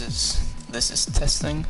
this is testing.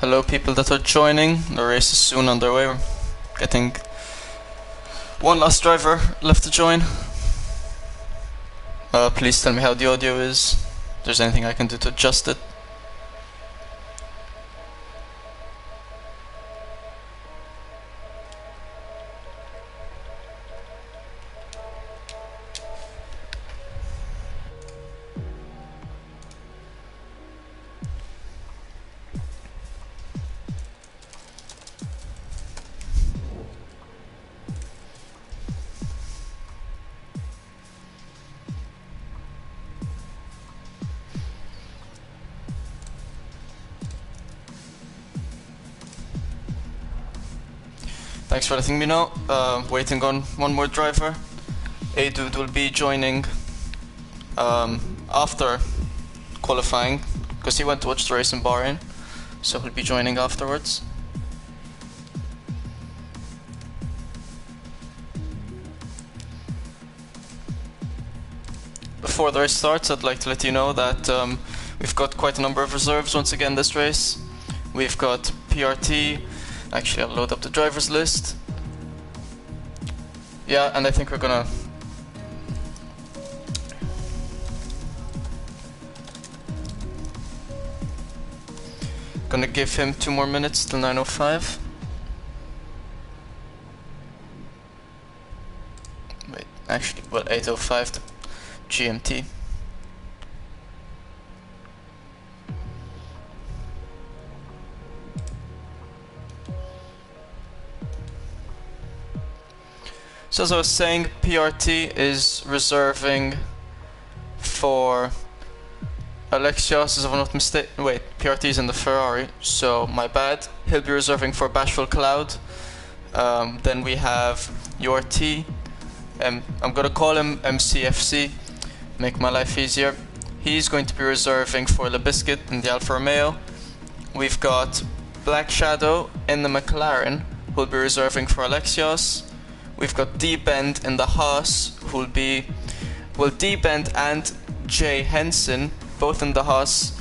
Hello people that are joining, the race is soon underway. We're getting one last driver left to join. Please tell me how the audio is, if there's anything I can do to adjust it. Thanks for letting me know. Waiting on one more driver. A-Dude will be joining after qualifying, because he went to watch the race in Bahrain, so he'll be joining afterwards. Before the race starts, I'd like to let you know that we've got quite a number of reserves once again this race. We've got PRT. Actually, I'll load up the drivers list. Yeah, and I think we're gonna give him 2 more minutes till 9:05. Wait, actually, well, 8:05 to GMT. So as I was saying, PRT is reserving for Alexios, if I'm not mistaken. Wait, PRT is in the Ferrari, so my bad. He'll be reserving for Bashful Cloud. Then we have URT. I'm gonna call him MCFC, make my life easier. He's going to be reserving for LeBiscuit in the Alfa Romeo. We've got Black Shadow in the McLaren, who'll be reserving for Alexios. We've got D-Bend in the Haas, who'll be, well, D-Bend and Jay Henson, both in the Haas.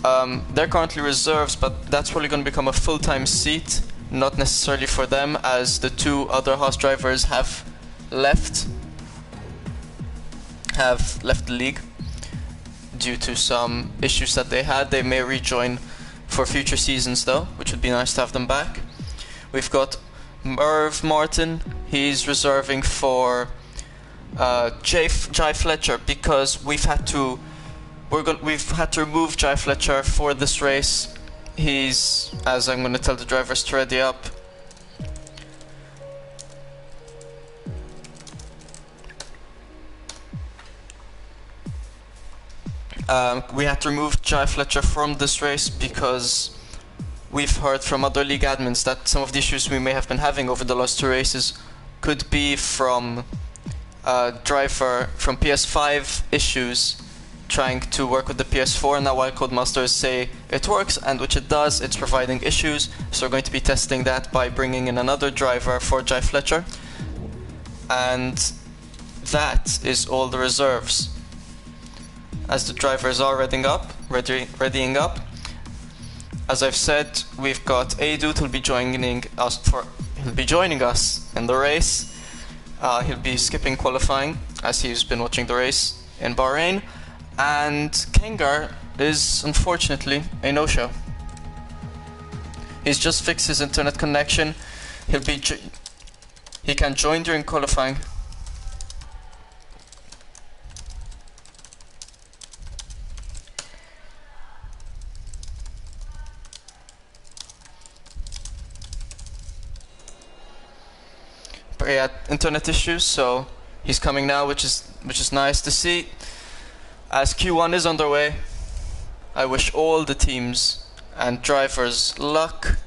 They're currently reserves, but that's probably going to become a full-time seat, not necessarily for them, as the 2 other Haas drivers have left the league due to some issues that they had. They may rejoin for future seasons though, which would be nice to have them back. We've got Merv Martin. He's reserving for Jai Fletcher, because we've had to remove Jai Fletcher for this race. He's, as I'm going to tell the drivers to ready up. We had to remove Jai Fletcher from this race because we've heard from other league admins that some of the issues we may have been having over the last 2 races could be from driver from PS5 issues trying to work with the PS4, and now while Codemasters say it works, and which it does, it's providing issues. So we're going to be testing that by bringing in another driver for Jai Fletcher. And that is all the reserves. As the drivers are readying up. As I've said, we've got Adut who'll be joining us in the race. He'll be skipping qualifying as he's been watching the race in Bahrain, and Kengar is unfortunately a no-show. He's just fixed his internet connection. He can join during qualifying. But he had internet issues, so he's coming now, which is nice to see. As Q1 is underway, I wish all the teams and drivers luck.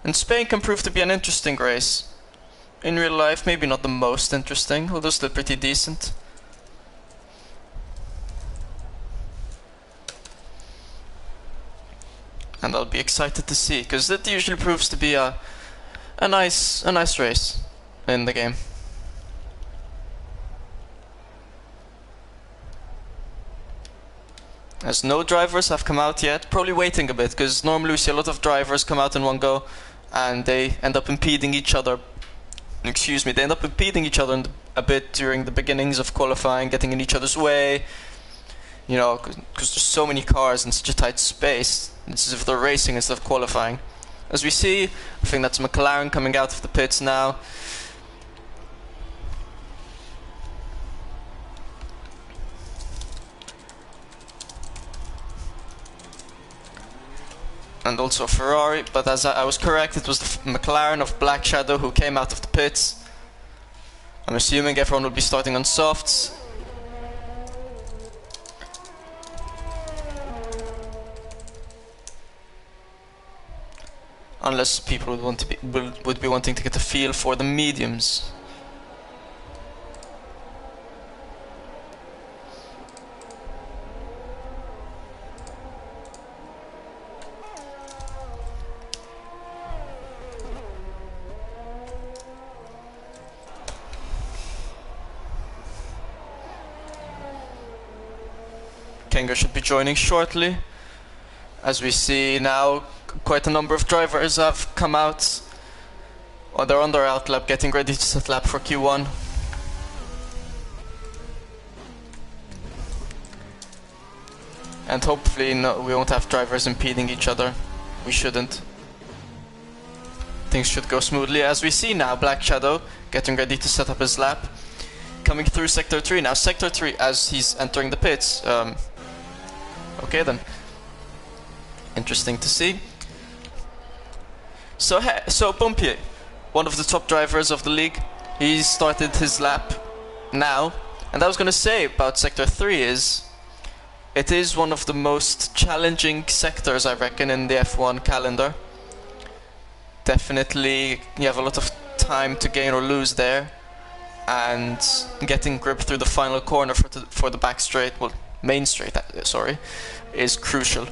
And Spain can prove to be an interesting race. In real life, maybe not the most interesting, although still pretty decent. And I'll be excited to see, because it usually proves to be a nice race in the game. As no drivers have come out yet, probably waiting a bit, because normally we see a lot of drivers come out in one go and they end up impeding each other. They end up impeding each other a bit during the beginnings of qualifying, getting in each other's way. You know, because there's so many cars in such a tight space. It's as if they're racing instead of qualifying. As we see, I think that's McLaren coming out of the pits now. And also Ferrari, but as I was correct, it was the McLaren of Black Shadow who came out of the pits. I'm assuming everyone will be starting on softs. Unless people would be wanting to get a feel for the mediums. Kengar should be joining shortly. As we see now, quite a number of drivers have come out. Or they're on their out lap, getting ready to set lap for Q1. And hopefully we won't have drivers impeding each other. We shouldn't. Things should go smoothly. As we see now, Black Shadow getting ready to set up his lap. Coming through Sector 3. Now Sector 3 as he's entering the pits. Okay then. Interesting to see. So Pompier, one of the top drivers of the league, he started his lap now. And I was going to say about Sector 3 is, it is one of the most challenging sectors, I reckon, in the F1 calendar. Definitely, you have a lot of time to gain or lose there. And getting grip through the final corner for the back straight, well, main straight, sorry, is crucial.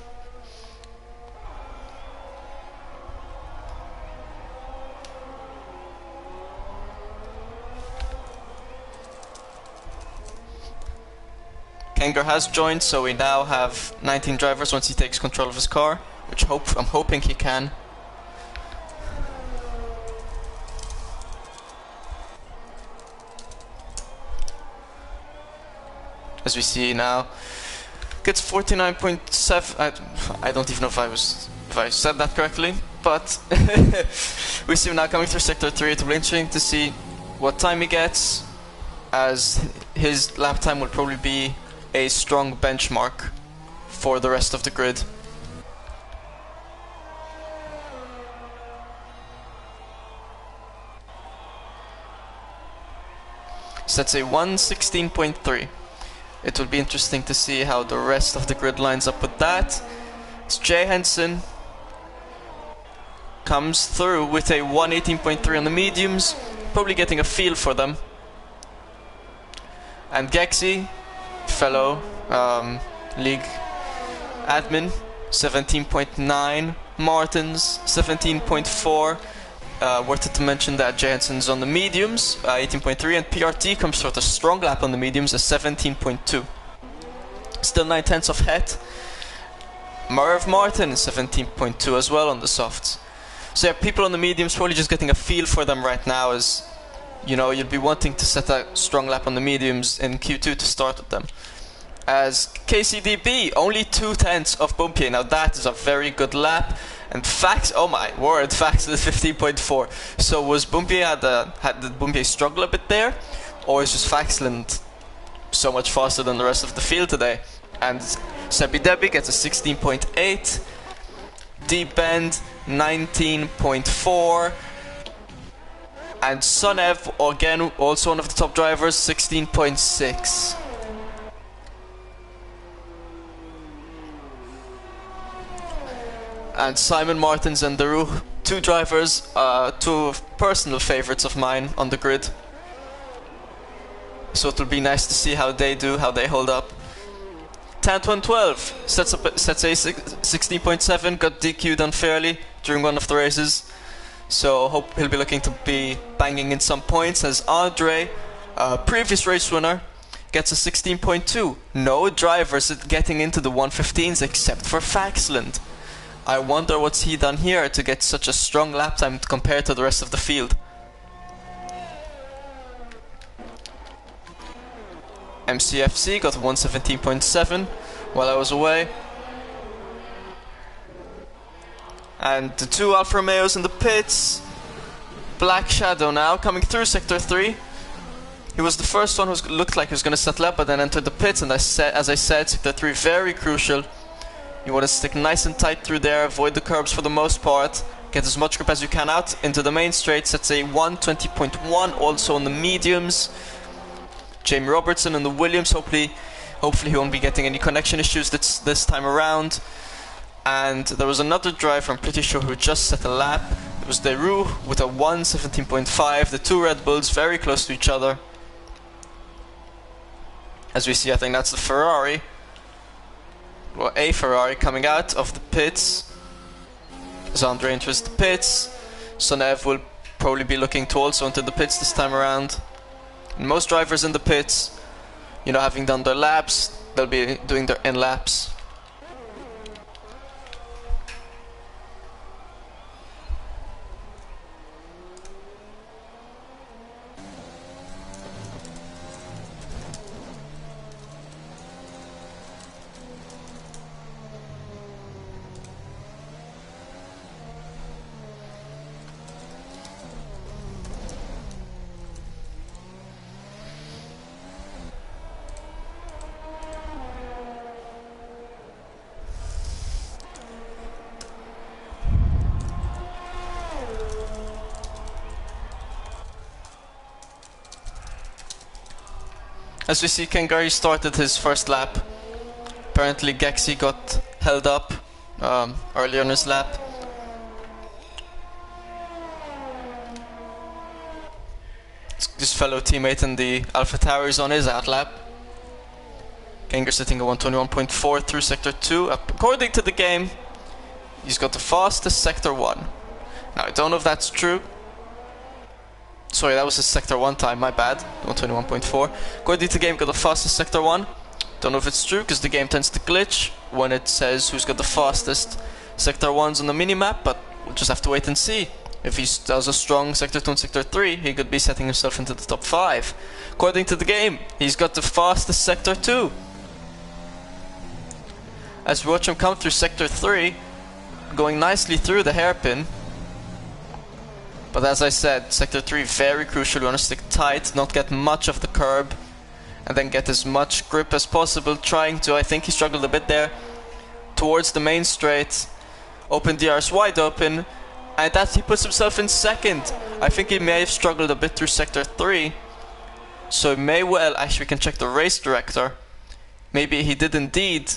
Kengar has joined, so we now have 19 drivers once he takes control of his car, which I'm hoping he can. As we see now, gets 49.7. I don't even know if I said that correctly, but we see him now coming through Sector 3. It will be interesting to see what time he gets, as his lap time will probably be a strong benchmark for the rest of the grid. So that's a 1:16.3. It will be interesting to see how the rest of the grid lines up with that. It's Jay Henson comes through with a 1:18.3 on the mediums, probably getting a feel for them. And Gexy fellow league admin, 17.9. Martins, 17.4. Worth it to mention that Jensen's on the mediums, 18.3, and PRT comes with a strong lap on the mediums, a 17.2. Still 9/10 of Het. Merv Martin, 17.2 as well on the softs. So yeah, people on the mediums probably just getting a feel for them right now, as you know, you'd be wanting to set a strong lap on the mediums in Q2 to start with them. As KCDB, only 2/10 of Bumpier. Now that is a very good lap. And Fax, oh my word, Fax is 15.4. So was Bumpier, did Bumpier struggle a bit there? Or is just Faxland so much faster than the rest of the field today? And Sebi Debi gets a 16.8. Deep Bend, 19.4. And Sonev, again, also one of the top drivers, 16.6. And Simon Martins and Daru, two drivers, two personal favorites of mine on the grid. So it'll be nice to see how they do, how they hold up. Tant112 sets a 16.7, got DQ'd unfairly during one of the races. So hope he'll be looking to be banging in some points, as Andre, previous race winner, gets a 16.2. No drivers getting into the 115s except for Faxland. I wonder what's he done here to get such a strong lap time compared to the rest of the field. MCFC got 117.7 while I was away. And the two Alfa Romeos in the pits. Black Shadow now coming through sector 3. He was the first one who looked like he was going to settle up, but then entered the pits, and as I said, sector 3 very crucial. You want to stick nice and tight through there, avoid the curbs for the most part, get as much grip as you can out into the main straight. Sets a 120.1 also on the mediums. Jamie Robertson and the Williams, hopefully he won't be getting any connection issues this time around. And there was another driver, I'm pretty sure, who just set a lap. It was Deru with a 117.5. The two Red Bulls very close to each other. As we see, I think that's the Ferrari. Well, a Ferrari coming out of the pits. As Andre enters the pits, Sonev will probably be looking to also enter the pits this time around. And most drivers in the pits, you know, having done their laps, they'll be doing their in laps. As we see, Kengari started his first lap. Apparently Gexi got held up earlier in his lap. His fellow teammate in the Alpha Tower is on his out lap. Kengar sitting at 121.4 through sector 2. According to the game, he's got the fastest sector 1. Now I don't know if that's true. Sorry, that was his sector 1 time, my bad. 121.4. According to the game, got the fastest sector 1. Don't know if it's true, because the game tends to glitch when it says who's got the fastest sector 1s on the minimap, but we'll just have to wait and see. If he does a strong sector 2 and sector 3, he could be setting himself into the top 5. According to the game, he's got the fastest sector 2. As we watch him come through sector 3, going nicely through the hairpin. But as I said, sector 3 very crucial. You want to stick tight, not get much of the curb, and then get as much grip as possible. Trying to, I think he struggled a bit there, towards the main straight. Open DRS wide open, and that he puts himself in second. I think he may have struggled a bit through sector 3. So may well, actually we can check the race director. Maybe he did indeed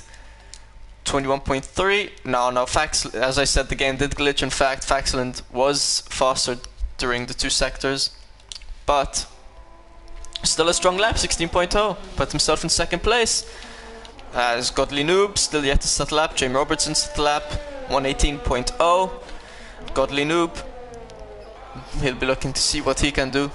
21.3. No, as I said, the game did glitch. In fact, Faxland was faster during the two sectors, but Still a strong lap, 16.0. Put himself in second place. As Godly Noob, still yet to set lap. Jamie Robertson set lap, 118.0. Godly Noob, he'll be looking to see what he can do.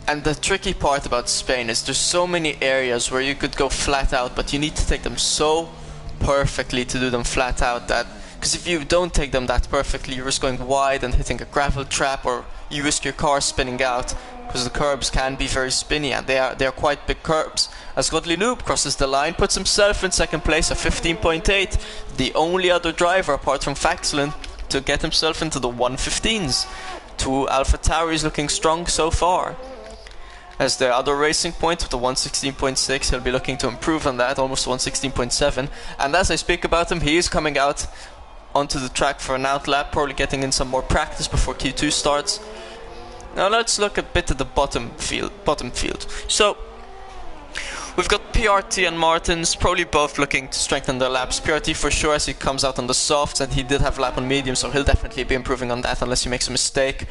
And the tricky part about Spain is there's so many areas where you could go flat out, but you need to take them so perfectly to do them flat out that, because if you don't take them that perfectly, you risk going wide and hitting a gravel trap, or you risk your car spinning out, because the curbs can be very spinny and they are quite big curbs. As Godly Noob crosses the line, puts himself in second place at 15.8, the only other driver apart from Faxlin to get himself into the 115s. Two Alpha Tauris looking strong so far. As the other Racing Point with the 116.6, he'll be looking to improve on that, almost 116.7. And as I speak about him, he is coming out onto the track for an outlap, probably getting in some more practice before Q2 starts. Now let's look a bit at the bottom field. So we've got PRT and Martins, probably both looking to strengthen their laps. PRT for sure, as he comes out on the softs, and he did have lap on medium, so he'll definitely be improving on that unless he makes a mistake.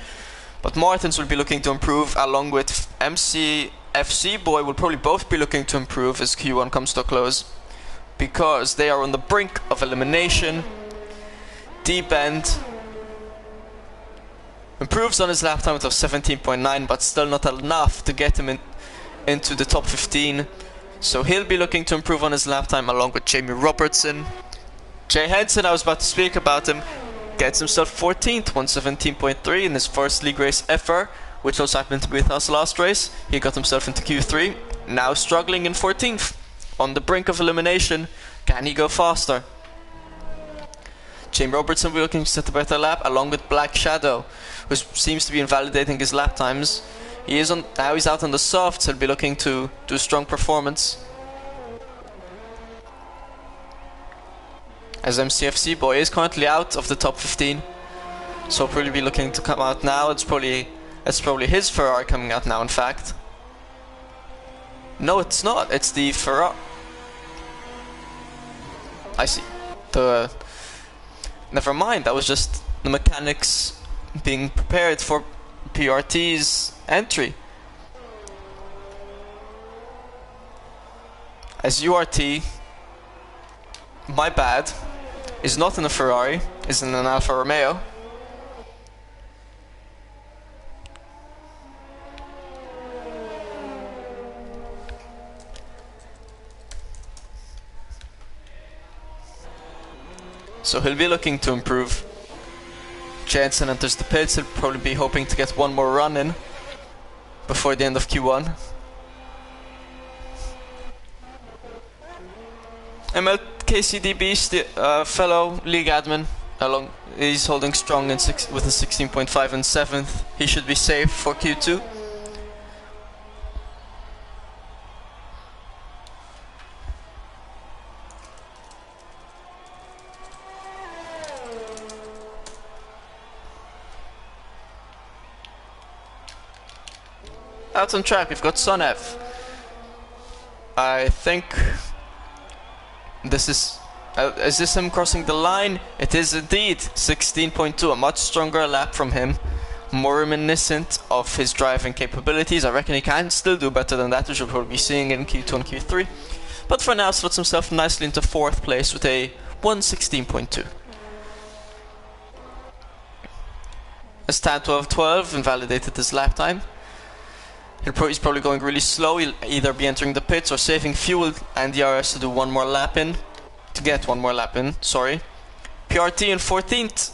But Martins will be looking to improve, along with FC Boy will probably both be looking to improve as Q1 comes to a close, because they are on the brink of elimination. D-Bend improves on his lap time of 17.9, but still not enough to get him into the top 15. So he'll be looking to improve on his lap time along with Jamie Robertson. Jay Henson, I was about to speak about him, gets himself 14th, 117.3 in his first league race ever, which also happened to be with us last race. He got himself into Q3, now struggling in 14th, on the brink of elimination. Can he go faster? Jamie Robertson will be looking to set a better lap, along with Black Shadow, who seems to be invalidating his lap times. Now he's out on the softs, he'll be looking to do a strong performance. As MCFC Boy is currently out of the top 15, so probably be looking to come out now. It's probably his Ferrari coming out now, in fact. No, it's not, it's the Ferrari. I see. Never mind, that was just the mechanics being prepared for PRT's entry. As URT, my bad, is not in a Ferrari, is in an Alfa Romeo. So he'll be looking to improve. Jensen enters the pits, he'll probably be hoping to get one more run in before the end of Q1. MLKCDB, fellow league admin, he's holding strong with a 16.5 and 7th. He should be safe for Q2. Out on track, we've got Sonev. I think this is this him crossing the line? It is indeed 16.2, a much stronger lap from him, more reminiscent of his driving capabilities. I reckon he can still do better than that, which we'll probably be seeing in Q2 and Q3. But for now, slots himself nicely into 4th place with a 116.2. As Tan 1212 invalidated his lap time. He's probably going really slow. He'll either be entering the pits or saving fuel and DRS to do one more lap in. To get one more lap in, sorry. PRT in 14th.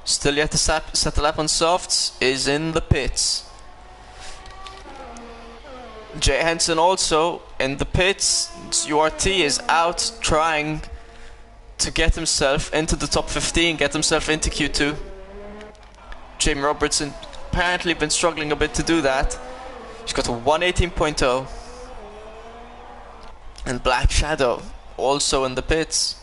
Still yet to set a lap on softs. Is in the pits. Jay Henson also in the pits. URT is out trying to get himself into the top 15. Get himself into Q2. Jamie Robertson apparently been struggling a bit to do that. He's got a 118.0. And Black Shadow also in the pits.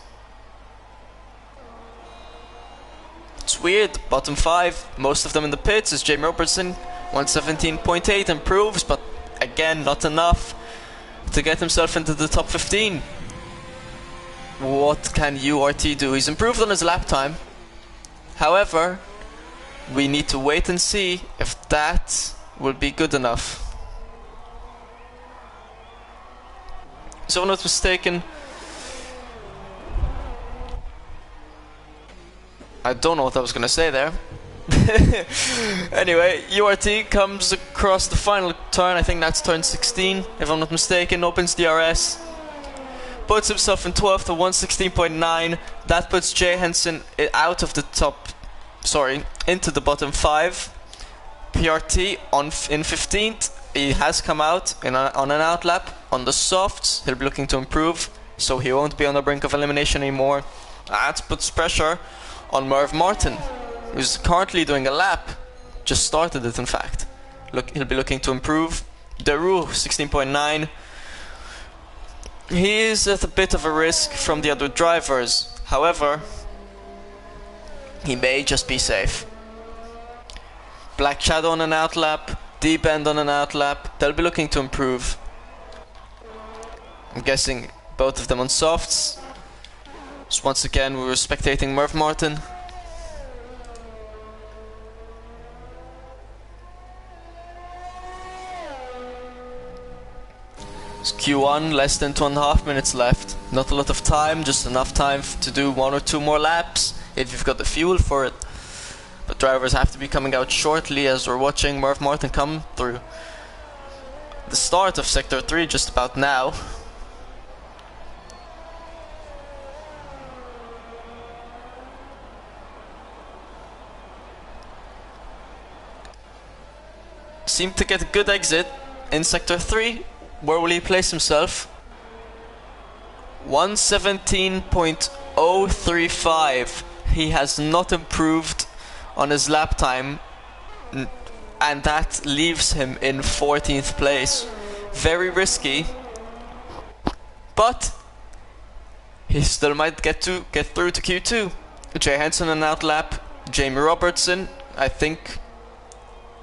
It's weird, bottom 5, most of them in the pits, is Jamie Robertson, 117.8 improves, but again, not enough to get himself into the top 15. What can URT do? He's improved on his lap time. However, we need to wait and see if that will be good enough. So, if I'm not mistaken, I don't know what I was going to say there. Anyway, URT comes across the final turn, I think that's turn 16, if I'm not mistaken, opens DRS, puts himself in 12th to 116.9. That puts Jay Henson out of the top, into the bottom 5. PRT in 15th. He has come out on an outlap on the softs. He'll be looking to improve, so he won't be on the brink of elimination anymore. That puts pressure on Merv Martin, who's currently doing a lap. Just started it, in fact. He'll be looking to improve. Deroux, 16.9. He is at a bit of a risk from the other drivers. However, he may just be safe. Black Shadow on an outlap, D-Bend on an outlap. They'll be looking to improve. I'm guessing both of them on softs. So once again, we were spectating Merv Martin. It's Q1, less than 2.5 minutes left. Not a lot of time, just enough time to do 1 or 2 more laps if you've got the fuel for it. But drivers have to be coming out shortly as we're watching Merv Martin come through. The start of Sector 3 just about now. Seemed to get a good exit in Sector 3. Where will he place himself? 117.035. He has not improved on his lap time, and that leaves him in 14th place. Very risky, but he still might get through to Q2. Jay Henson on outlap. Jamie Robertson, I think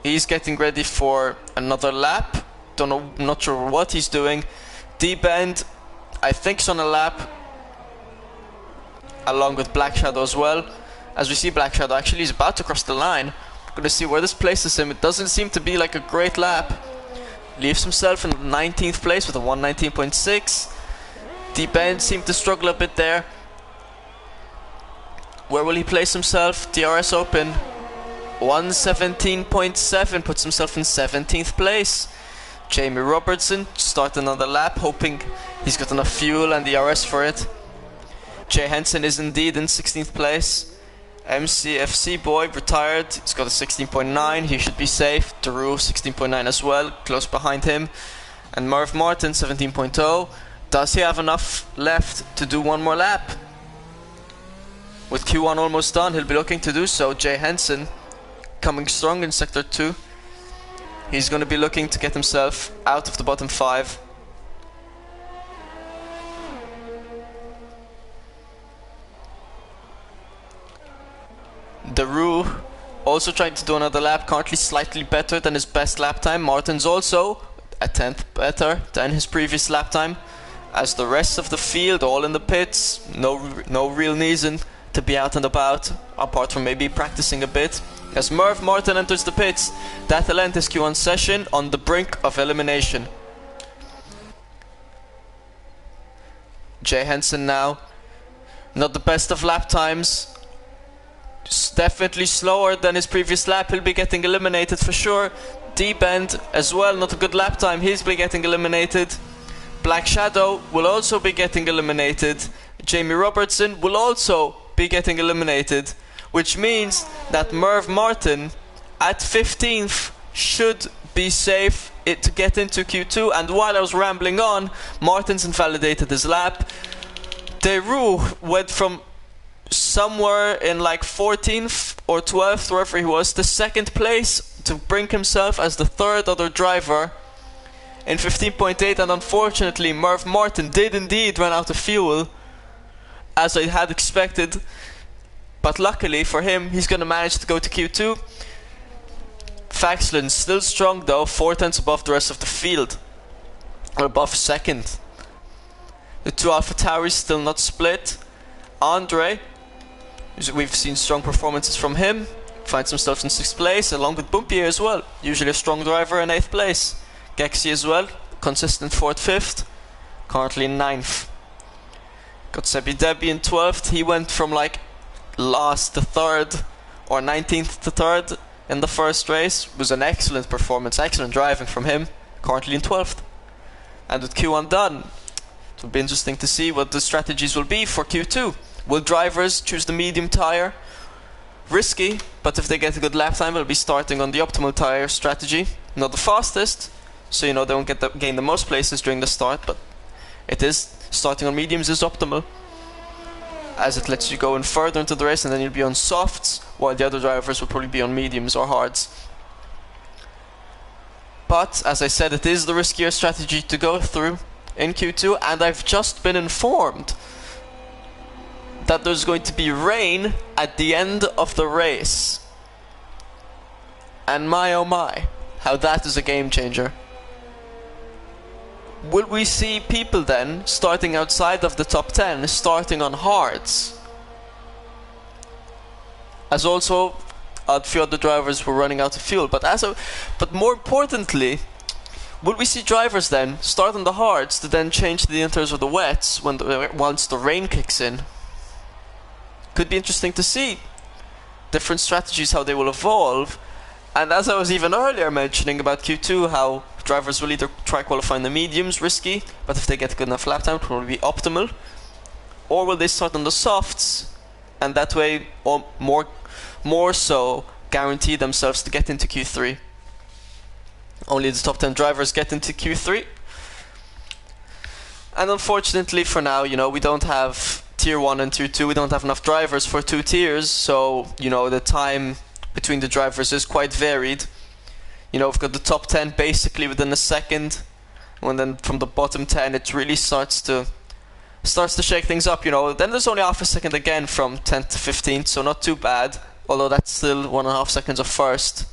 he's getting ready for another lap. Don't know, not sure what he's doing. D-Bend, I think he's on a lap, along with Black Shadow as well. As we see, Black Shadow actually is about to cross the line. We're gonna see where this places him. It doesn't seem to be like a great lap. Leaves himself in 19th place with a 119.6. D-Bend seemed to struggle a bit there. Where will he place himself? DRS open. 117.7 puts himself in 17th place. Jamie Robertson starting another lap, hoping he's got enough fuel and DRS for it. Jay Henson is indeed in 16th place. MCFC boy retired, he's got a 16.9, he should be safe. Deroux 16.9 as well, close behind him. And Merv Martin 17.0. Does he have enough left to do 1 more lap? With Q1 almost done, he'll be looking to do so. Jay Henson coming strong in Sector 2. He's going to be looking to get himself out of the bottom 5. Deroux also trying to do another lap, currently slightly better than his best lap time. Martin's also a 10th better than his previous lap time. As the rest of the field all in the pits, no real reason to be out and about, apart from maybe practicing a bit. As Merv Martin enters the pits, that'll end his Q1 session on the brink of elimination. Jay Henson now, not the best of lap times. Definitely slower than his previous lap, he'll be getting eliminated for sure. D-Bend as well, not a good lap time, he'll be getting eliminated. Black Shadow will also be getting eliminated. Jamie Robertson will also be getting eliminated, which means that Merv Martin at 15th should be safe to get into Q2. And while I was rambling on, Martin's invalidated his lap. Deroux went from somewhere in like 14th or 12th, wherever he was, to 2nd place to bring himself as the 3rd other driver in 15.8, and unfortunately Merv Martin did indeed run out of fuel, as I had expected, but luckily for him he's going to manage to go to Q2. Faxlin still strong though, 4 tenths above the rest of the field, or above second. The two AlphaTauris still not split. Andre, we've seen strong performances from him, finds himself in 6th place, along with Bumpier as well, usually a strong driver in 8th place. Gexi as well, consistent 4th, 5th, currently in 9th. Got Sebi Debi in 12th, he went from like last to 3rd, or 19th to 3rd in the first race. It was an excellent performance, excellent driving from him, currently in 12th. And with Q1 done, it will be interesting to see what the strategies will be for Q2. Will drivers choose the medium tyre? Risky, but if they get a good lap time, they'll be starting on the optimal tyre strategy. Not the fastest, so you know they won't gain the most places during the start, but it is, starting on mediums is optimal, as it lets you go in further into the race, and then you'll be on softs, while the other drivers will probably be on mediums or hards. But, as I said, it is the riskier strategy to go through in Q2, and I've just been informed that there's going to be rain at the end of the race. And my oh my, how that is a game changer. Will we see people then starting outside of the top 10, starting on hards? As also a few other drivers were running out of fuel, but more importantly, will we see drivers then start on the hards to then change to the inters or the wets once the rain kicks in? Could be interesting to see different strategies, how they will evolve. And as I was even earlier mentioning about Q2, how drivers will either try qualifying the mediums, risky, but if they get a good enough lap time, it will be optimal. Or will they start on the softs, and that way more so guarantee themselves to get into Q3. Only the top 10 drivers get into Q3. And unfortunately for now, you know, we don't have Tier 1 and Tier 2, we don't have enough drivers for 2 tiers, so, you know, the time between the drivers is quite varied. You know, we've got the top 10 basically within a second, and then from the bottom 10 it really starts to shake things up, you know. Then there's only half a second again from 10th to 15th, so not too bad, although that's still 1.5 seconds of first.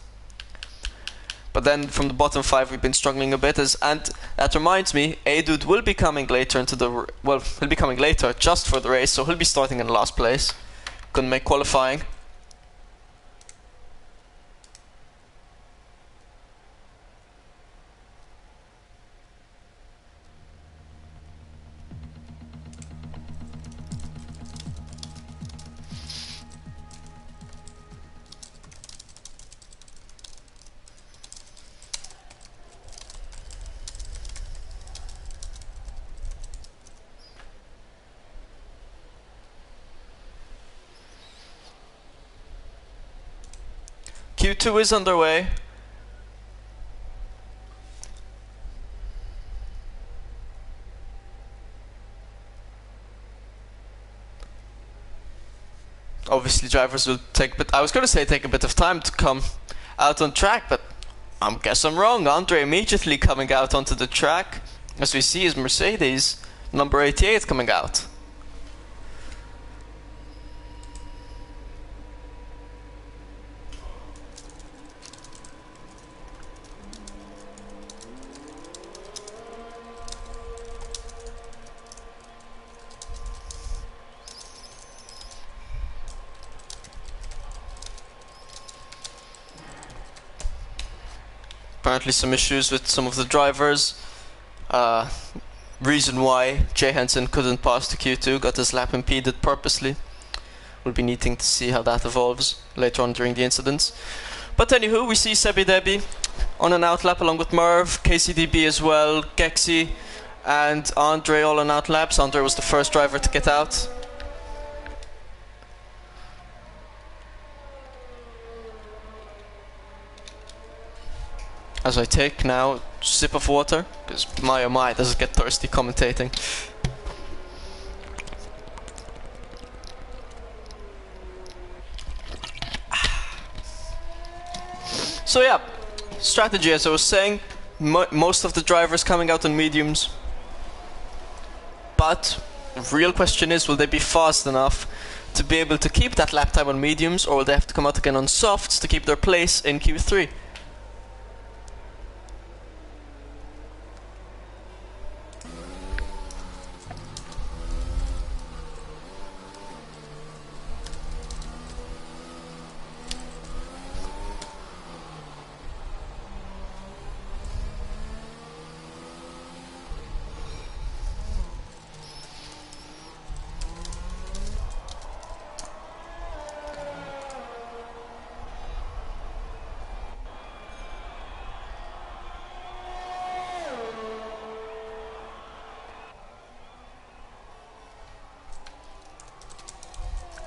But then from the bottom 5 we've been struggling a bit, and that reminds me, Adud will be coming later into the, well, he'll be coming later just for the race, so he'll be starting in last place. Couldn't make qualifying. Q2 is underway. Obviously drivers will take a bit, I was going to say take a bit of time to come out on track, but I guess I'm wrong. Andre immediately coming out onto the track. As we see is Mercedes number 88 coming out. Apparently some issues with some of the drivers. Reason why Jay Henson couldn't pass to Q2, got his lap impeded purposely. We'll be needing to see how that evolves later on during the incidents. But anywho, we see Sebi Debi on an outlap along with Merv, KCDB as well, Gexi and Andre all on outlaps. Andre was the first driver to get out. As I take now a sip of water, because my oh my, does it get thirsty commentating. So yeah, strategy as I was saying, most of the drivers coming out on mediums. But the real question is, will they be fast enough to be able to keep that lap time on mediums, or will they have to come out again on softs to keep their place in Q3?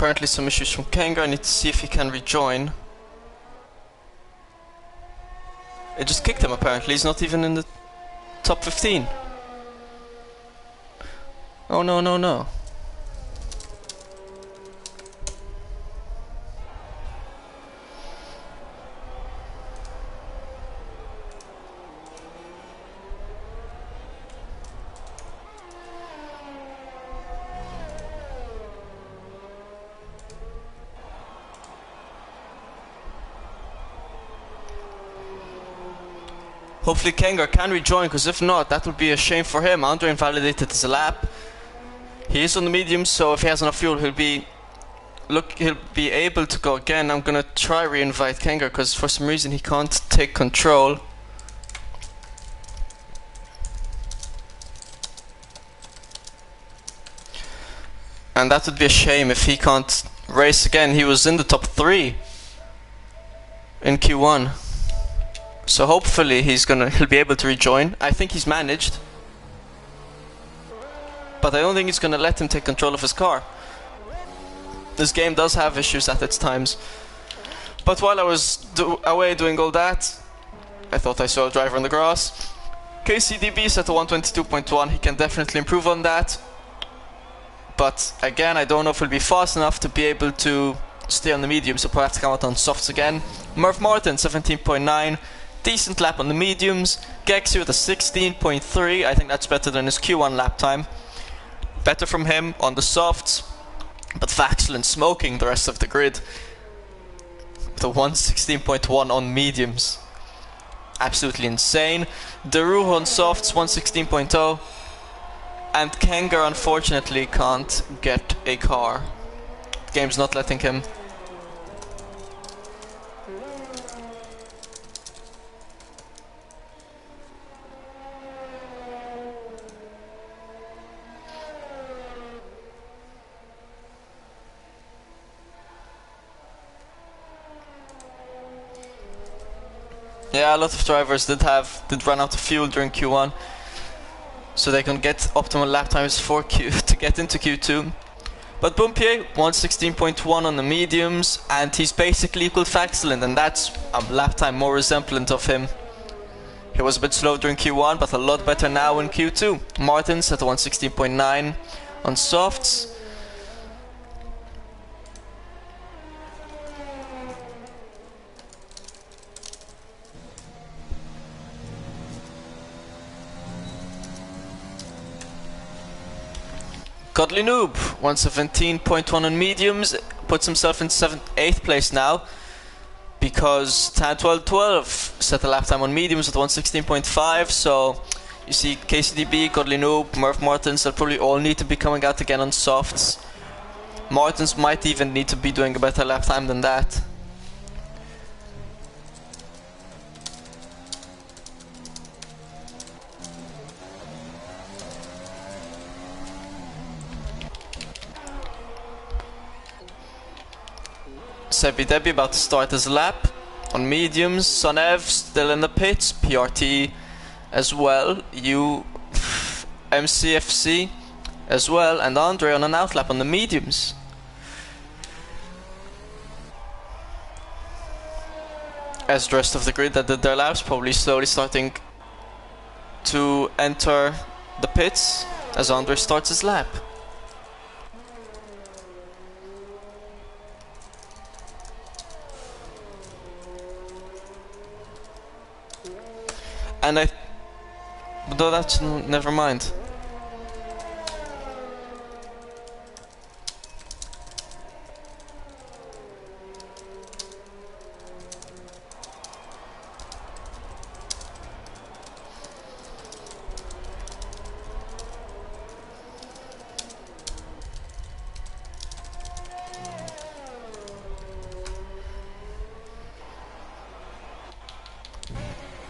apparently some issues from Kenga. I need to see if he can rejoin. It just kicked him apparently, he's not even in the top 15. Oh no, no, no. Hopefully Kenga can rejoin, because if not, that would be a shame for him. Andre invalidated his lap. He is on the mediums, so if he has enough fuel, he'll be able to go again. I'm gonna try re-invite Kenga, because for some reason he can't take control. And that would be a shame if he can't race again. He was in the top 3 in Q1. So hopefully he'll be able to rejoin. I think he's managed, but I don't think he's gonna let him take control of his car. This game does have issues at its times. But while I was away doing all that, I thought I saw a driver on the grass. KCDB set to 122.1. He can definitely improve on that. But again, I don't know if he'll be fast enough to be able to stay on the medium, so perhaps come out on softs again. Murph Martin 17.9. Decent lap on the mediums. Gexy with a 16.3. I think that's better than his Q1 lap time. Better from him on the softs. But Vaxland smoking the rest of the grid. With a 116.1 on mediums. Absolutely insane. Daru on softs 116.0. And Kenga unfortunately can't get a car. The game's not letting him. Yeah, a lot of drivers did run out of fuel during Q1, so they can get optimal lap times for to get into Q2. But Bumpier 116.1 on the mediums, and he's basically equal to Vaxland, and that's a lap time more resemblant of him. He was a bit slow during Q1, but a lot better now in Q2. Martins at 116.9 on softs. Godly Noob, 117.1 on mediums, puts himself in 8th place now, because Tan1212 set a lap time on mediums at 116.5, so you see KCDB, Godly Noob, Murph Martins, they'll probably all need to be coming out again on softs. Martins might even need to be doing a better lap time than that. Sebi Debi about to start his lap on mediums. Sonev still in the pits. PRT as well. MCFC as well. And Andre on an outlap on the mediums. As the rest of the grid that did their laps probably slowly starting to enter the pits as Andre starts his lap. And though that's never mind.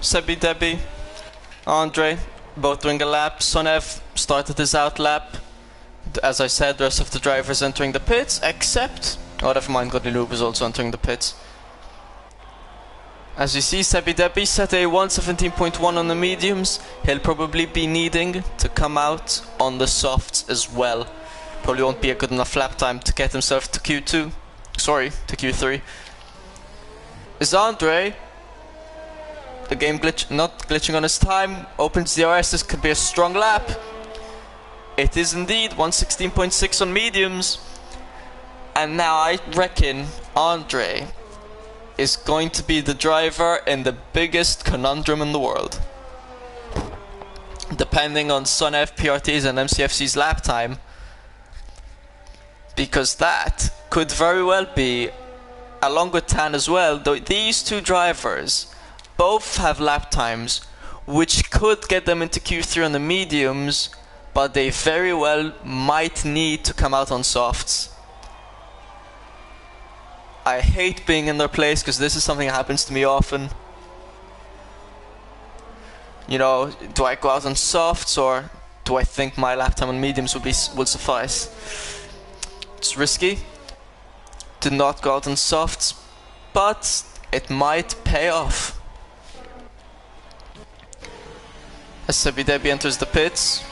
Sebi Debi, Andre, both doing a lap. Sonev started his out lap. As I said, the rest of the drivers entering the pits, except... oh, never mind, Godly Noob is also entering the pits. As you see, Sebi Debi set a 117.1 on the mediums. He'll probably be needing to come out on the softs as well. Probably won't be a good enough lap time to get himself to Q2. Sorry, to Q3. Is Andre? The game not glitching on his time. Opens DRS, this could be a strong lap. It is indeed 116.6 on mediums. And now I reckon Andre is going to be the driver in the biggest conundrum in the world. Depending on SunEv, PRT's and MCFC's lap time. Because that could very well be, along with Tan as well, though these two drivers both have lap times which could get them into Q3 on the mediums, but they very well might need to come out on softs. I hate being in their place because this is something that happens to me often. You know, do I go out on softs or do I think my lap time on mediums will suffice? It's risky to not go out on softs, but it might pay off. As Sebidebi enters the pits,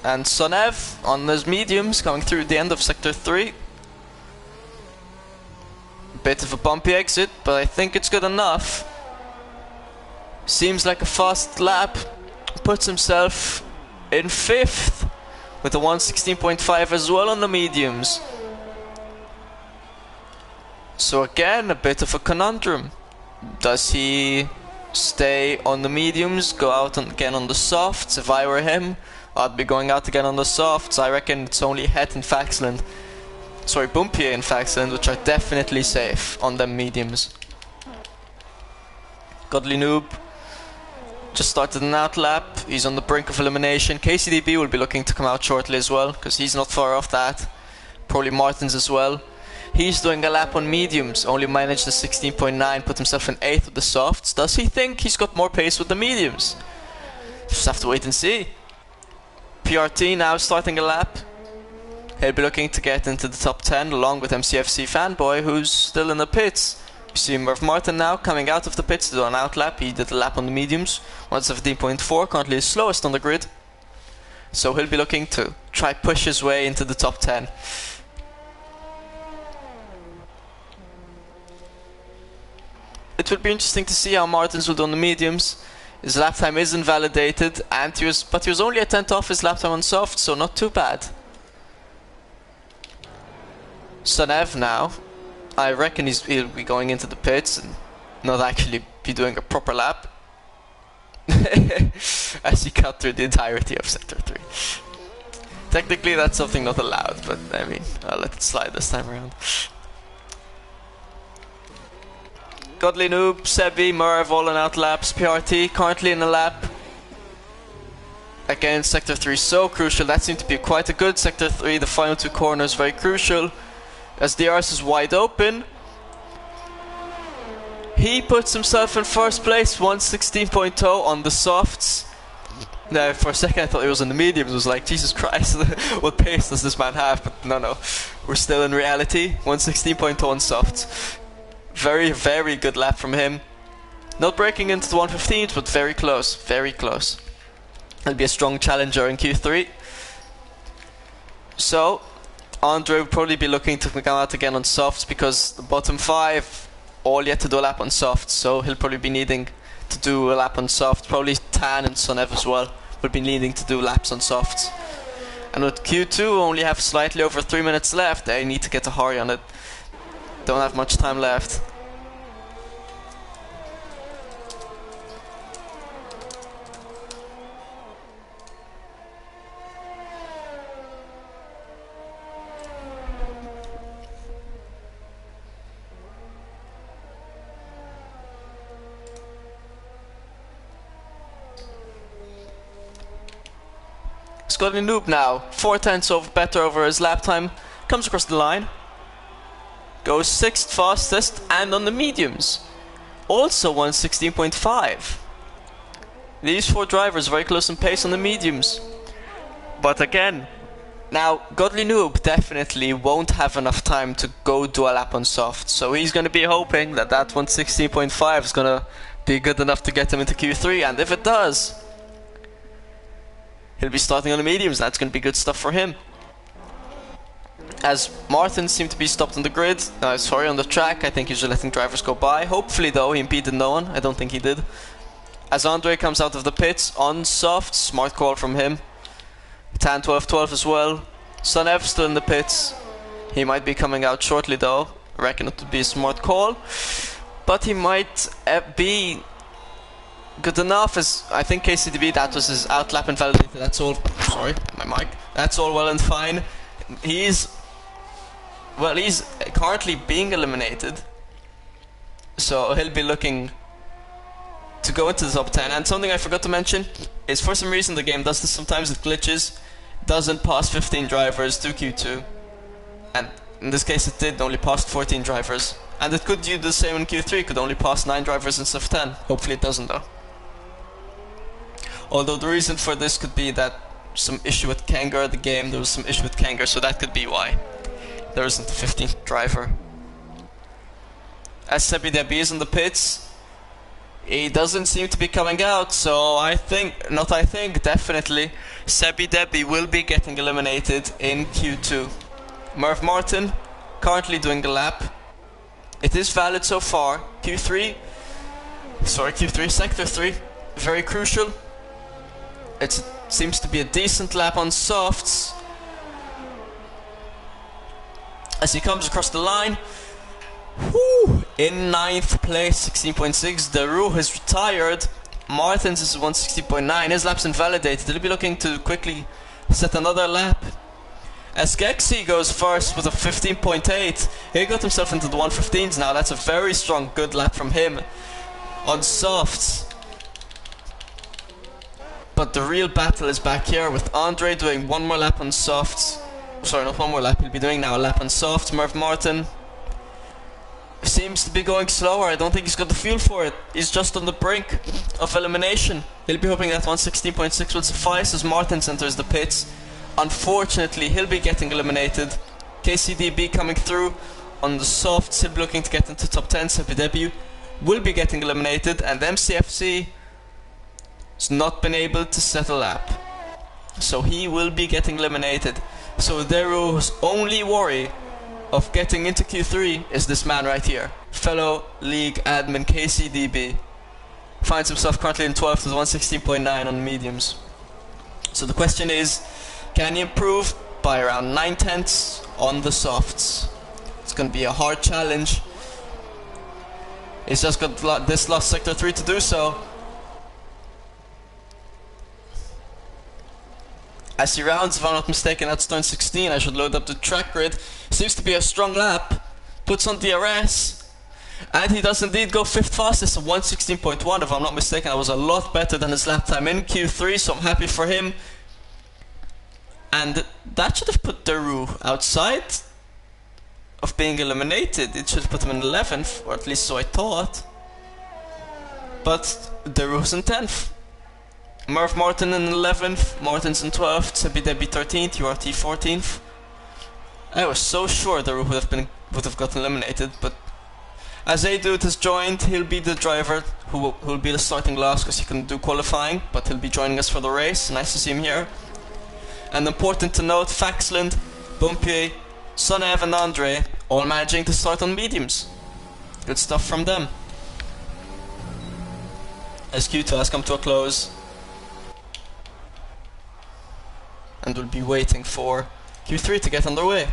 and SunEv on his mediums coming through the end of sector 3. Bit of a bumpy exit, but I think it's good enough. Seems like a fast lap. Puts himself in 5th with a 116.5 as well on the mediums. So again, a bit of a conundrum. Does he stay on the mediums, go out again on the softs? If I were him, I'd be going out again on the softs. I reckon it's only Het and Faxland, sorry, Bumpier and Faxland, which are definitely safe on them mediums. Godly Noob just started an out lap. He's on the brink of elimination. KCDB will be looking to come out shortly as well, because he's not far off that. Probably Martins as well. He's doing a lap on mediums, only managed a 16.9, put himself in 8th with the softs. Does he think he's got more pace with the mediums? Just have to wait and see. PRT now starting a lap. He'll be looking to get into the top 10 along with MCFC Fanboy, who's still in the pits. You see Murph Martin now coming out of the pits to do an out lap. He did a lap on the mediums, 117.4, currently his slowest on the grid. So he'll be looking to try push his way into the top 10. It would be interesting to see how Martins will do on the mediums. His lap time is invalidated, and he was only a 10th off his lap time on soft, so not too bad. SunEv now, I reckon he'll be going into the pits and not actually be doing a proper lap. As he cut through the entirety of sector 3. Technically that's something not allowed, but I mean, I'll let it slide this time around. Godly Noob, Sebi, Merv all in out laps. PRT currently in a lap. Again, sector 3 so crucial. That seemed to be quite a good sector 3. The final 2 corners very crucial. As DRS is wide open, he puts himself in first place, 116.0 on the softs. Now, for a second I thought he was in the mediums. I was like, Jesus Christ, what pace does this man have? But no, we're still in reality. 116.0 on softs. Very, very good lap from him. Not breaking into the 115s, but very close, very close. He'll be a strong challenger in Q3. So, Andre will probably be looking to come out again on softs, because the bottom 5 all yet to do a lap on softs, so he'll probably be needing to do a lap on softs. Probably Tan and SunEv as well will be needing to do laps on softs. And with Q2 only have slightly over 3 minutes left, they need to get a hurry on it. Don't have much time left. Godly Noob now, 4/10 of better over his lap time, comes across the line, goes 6th fastest and on the mediums, also 116.5. These 4 drivers very close in pace on the mediums, but again, now Godly Noob definitely won't have enough time to go do a lap on soft, so he's going to be hoping that that 116.5 is going to be good enough to get him into Q3, and if it does, he'll be starting on the mediums. That's going to be good stuff for him. as Martin seemed to be stopped on the grid, sorry, on the track. I think he's just letting drivers go by. Hopefully though, he impeded no one. I don't think he did. As Andre comes out of the pits on soft, smart call from him. Tan 12-12 as well. Sonev still in the pits. He might be coming out shortly though. I reckon it would be a smart call. But he might be good enough, as I think KCDB, that was his outlap invalidated. That's all. Sorry, my mic. That's all well and fine. He's currently being eliminated, so he'll be looking to go into the top 10. And something I forgot to mention is, for some reason the game does this sometimes, it glitches, doesn't pass 15 drivers to Q2, and in this case it did, only passed 14 drivers, and it could do the same in Q3, could only pass 9 drivers instead of 10. Hopefully it doesn't though. Although the reason for this could be that some issue with Kangar, the game, there was some issue with Kangar, so that could be why there isn't a 15th driver. As Sebi Debi is in the pits, he doesn't seem to be coming out, so definitely Sebi Debi will be getting eliminated in Q2. Merv Martin currently doing a lap. It is valid so far. Q3, sector 3, very crucial. It seems to be a decent lap on softs. As he comes across the line, in 9th place, 16.6. Daru has retired. Martins is 160.9. His lap's invalidated. He'll be looking to quickly set another lap. As Gexi goes first with a 15.8. He got himself into the 115s now. That's a very strong, good lap from him on softs. But the real battle is back here with Andre doing one more lap on softs. Sorry, not one more lap. He'll be doing now a lap on softs. Merv Martin seems to be going slower. I don't think he's got the fuel for it. He's just on the brink of elimination. He'll be hoping that 116.6 will suffice as Martins enters the pits. Unfortunately, he'll be getting eliminated. KCDB coming through on the softs. He'll be looking to get into top 10. Sebi will be getting eliminated, and MCFC has not been able to set a lap, so he will be getting eliminated. So Deru's only worry of getting into Q3 is this man right here. Fellow league admin KCDB finds himself currently in 12th with 116.9 on mediums. So the question is, can he improve by around 9/10 on the softs? It's going to be a hard challenge. He's just got this last sector 3 to do so. As he rounds, if I'm not mistaken, that's turn 16. I should load up the track grid. Seems to be a strong lap. Puts on DRS. And he does indeed go 5th fastest, a 116.1. If I'm not mistaken, that was a lot better than his lap time in Q3, so I'm happy for him. And that should have put Daru outside of being eliminated. It should have put him in 11th, or at least so I thought. But Daru's in 10th. Merv Martin in 11th, Martins in 12th, Sebi Debi 13th, URT 14th. I was so sure Daru would have gotten eliminated, but as Adude has joined, he'll be the driver who will be the starting last because he couldn't do qualifying, but he'll be joining us for the race. Nice to see him here. And important to note, Faxland, Bumpier, Sonev and Andre all managing to start on mediums. Good stuff from them. As Q2 has come to a close, and we'll be waiting for Q3 to get underway.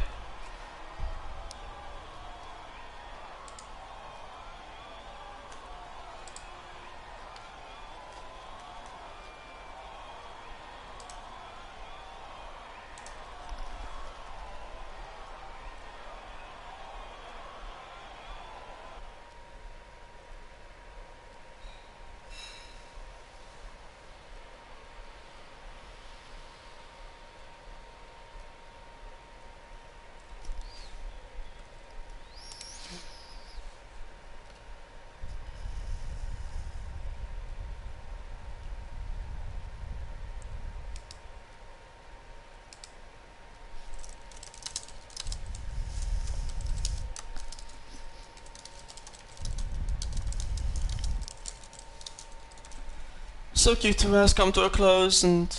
So Q2 has come to a close, and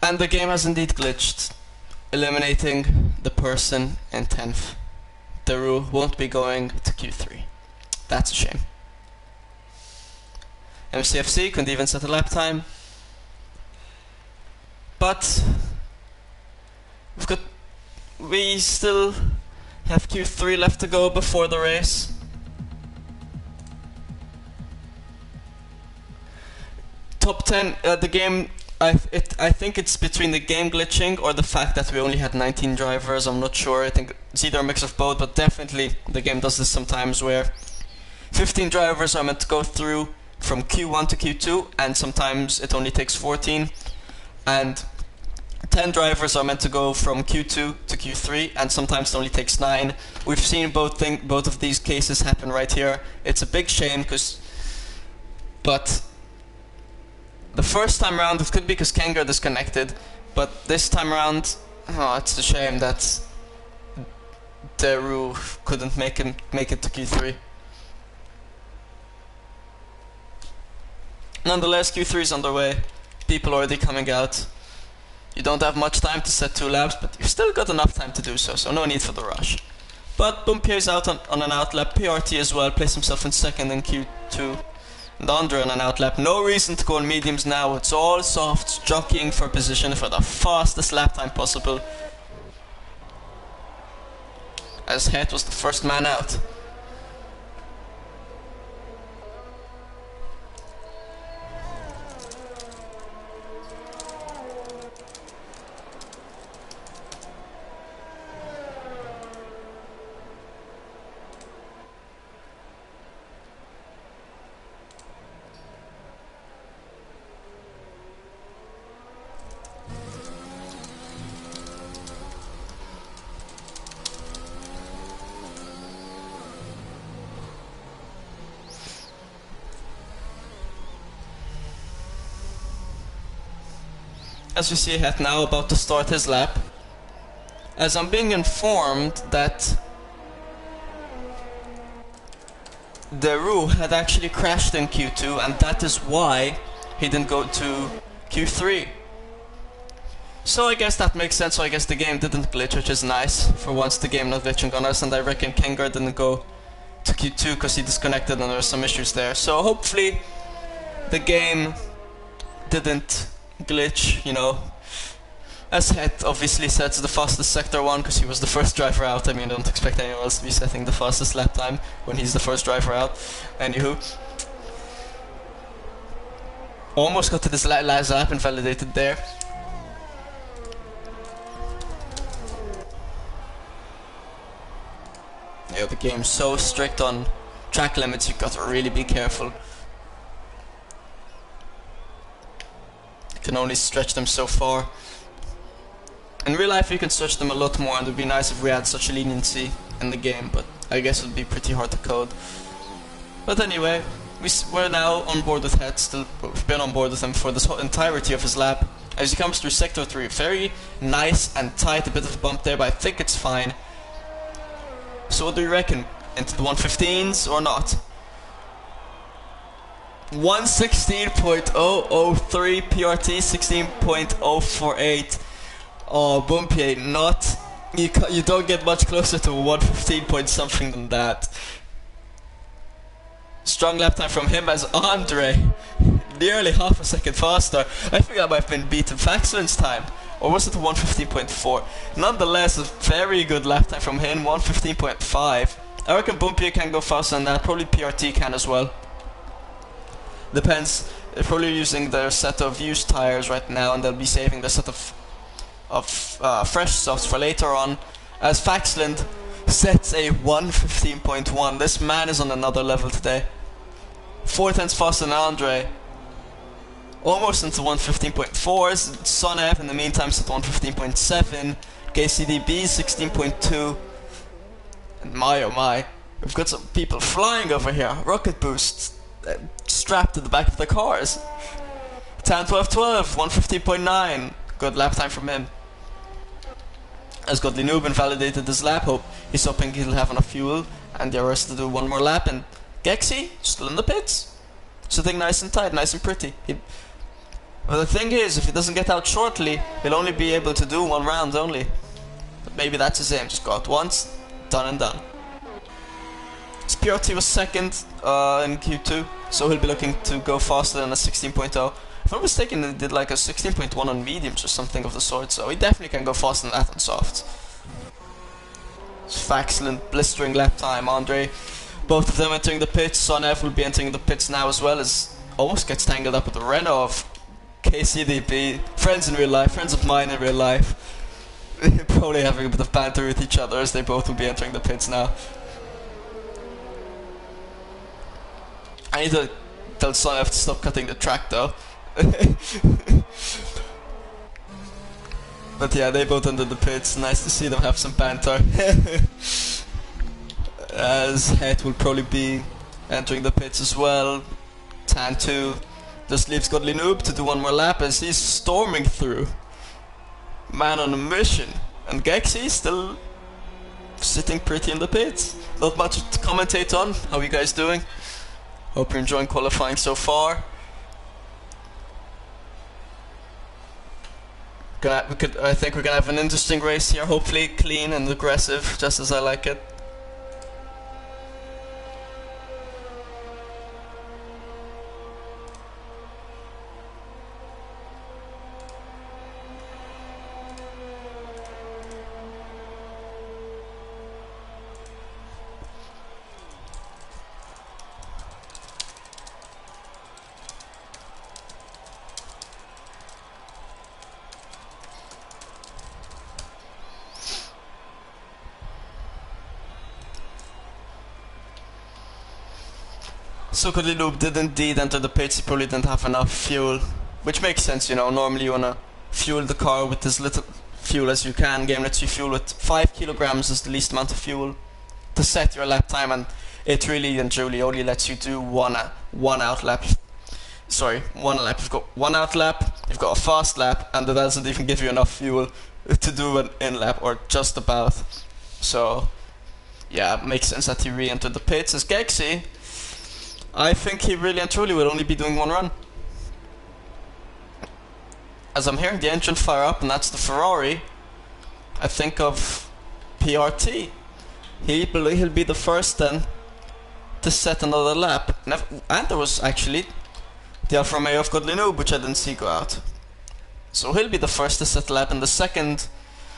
the game has indeed glitched, eliminating the person in 10th. Deroux won't be going to Q3. That's a shame. MCFC couldn't even set a lap time. But we still have Q3 left to go before the race. Top 10, the game, I think it's between the game glitching or the fact that we only had 19 drivers. I'm not sure. I think it's either a mix of both, but definitely the game does this sometimes where 15 drivers are meant to go through from Q1 to Q2, and sometimes it only takes 14, and 10 drivers are meant to go from Q2 to Q3, and sometimes it only takes 9. We've seen both of these cases happen right here. It's a big shame, but the first time around it could be because Kengar disconnected, but this time around, it's a shame that Deroux couldn't make it to Q3. Nonetheless, Q3 is underway. People already coming out. You don't have much time to set 2 laps, but you've still got enough time to do so, so no need for the rush. But Bumpier's out on an outlap. PRT as well, placed himself in second in Q2. And Andre on an outlap. No reason to go on mediums now. It's all softs, jockeying for position for the fastest lap time possible. As Het was the first man out. As we see Het now about to start his lap. As I'm being informed that Deroux had actually crashed in Q2, and that is why he didn't go to Q3. So I guess that makes sense. So I guess the game didn't glitch, which is nice. For once the game not glitching on us, and I reckon Kengar didn't go to Q2 because he disconnected and there were some issues there. So hopefully the game didn't glitch, you know. As Het obviously sets the fastest sector 1 because he was the first driver out. I mean, I don't expect anyone else to be setting the fastest lap time when he's the first driver out. Anywho, almost got to this last lap and validated there. Yeah, the game's so strict on track limits, you got to really be careful. You can only stretch them so far. In real life you can stretch them a lot more, and it would be nice if we had such a leniency in the game, but I guess it would be pretty hard to code. But anyway, we're now on board with Het. We've been on board with him for this whole entirety of his lap. As he comes through sector 3, very nice and tight, a bit of a bump there, but I think it's fine. So what do you reckon? Into the 115s or not? 116.003 PRT, 16.048. Oh, Bumpier, not. You don't get much closer to 115 point something than that. Strong lap time from him as Andre, nearly half a second faster. I think that might have been beaten Faxlin's time. Or was it 115.4? Nonetheless, a very good lap time from him, 115.5. I reckon Bumpier can go faster than that, probably PRT can as well. Depends, they're probably using their set of used tires right now, and they'll be saving the set of fresh softs for later on. As Faxland sets a 115.1, this man is on another level today. 4 tenths faster than Andre. Almost into 115.4s. Sonev in the meantime set 115.7. KCDB 16.2. And my oh my, we've got some people flying over here. Rocket boosts strapped to the back of the cars. Tan 1212, 115.9. Good lap time from him. As Godly Nubin validated his lap, he's hoping he'll have enough fuel and the rest to do one more lap. And Gexy still in the pits, sitting nice and tight, nice and pretty. Well, the thing is, if he doesn't get out shortly, he'll only be able to do 1 round only. But maybe that's his aim, just go out once, done and done. His PRT was second in Q2, so he'll be looking to go faster than a 16.0. If I'm not mistaken, he did like a 16.1 on mediums or something of the sort, so he definitely can go faster than that on softs. Excellent blistering lap time, Andre. Both of them entering the pits. Sonev will be entering the pits now as well, as almost gets tangled up with the Renault of KCDB. Friends in real life, friends of mine in real life. Probably having a bit of banter with each other as they both will be entering the pits now. I need to tell Sonev to stop cutting the track though. But yeah, they both entered the pits. Nice to see them have some banter. As Het will probably be entering the pits as well. Tan2 just leaves Godly Noob to do one more lap as he's storming through. Man on a mission. And Gexy still sitting pretty in the pits. Not much to commentate on. How are you guys doing? Hope you're enjoying qualifying so far. I think we're gonna have an interesting race here. Hopefully clean and aggressive, just as I like it. So Godly Noob did indeed enter the pits. He probably didn't have enough fuel, which makes sense, you know. Normally you wanna fuel the car with as little fuel as you can. Game lets you fuel with 5 kilograms is the least amount of fuel to set your lap time, and it really and truly only lets you do one out lap. Sorry, one lap. You've got one out lap, you've got a fast lap, and it doesn't even give you enough fuel to do an in lap, or just about. So yeah, it makes sense that he re-entered the pits. As Gexy, I think he really and truly will only be doing one run. As I'm hearing the engine fire up, and that's the Ferrari, I think of PRT. He'll be the first then to set another lap. And there was actually the Alfa Romeo of Godly Noob, which I didn't see go out. So he'll be the first to set a lap in the second,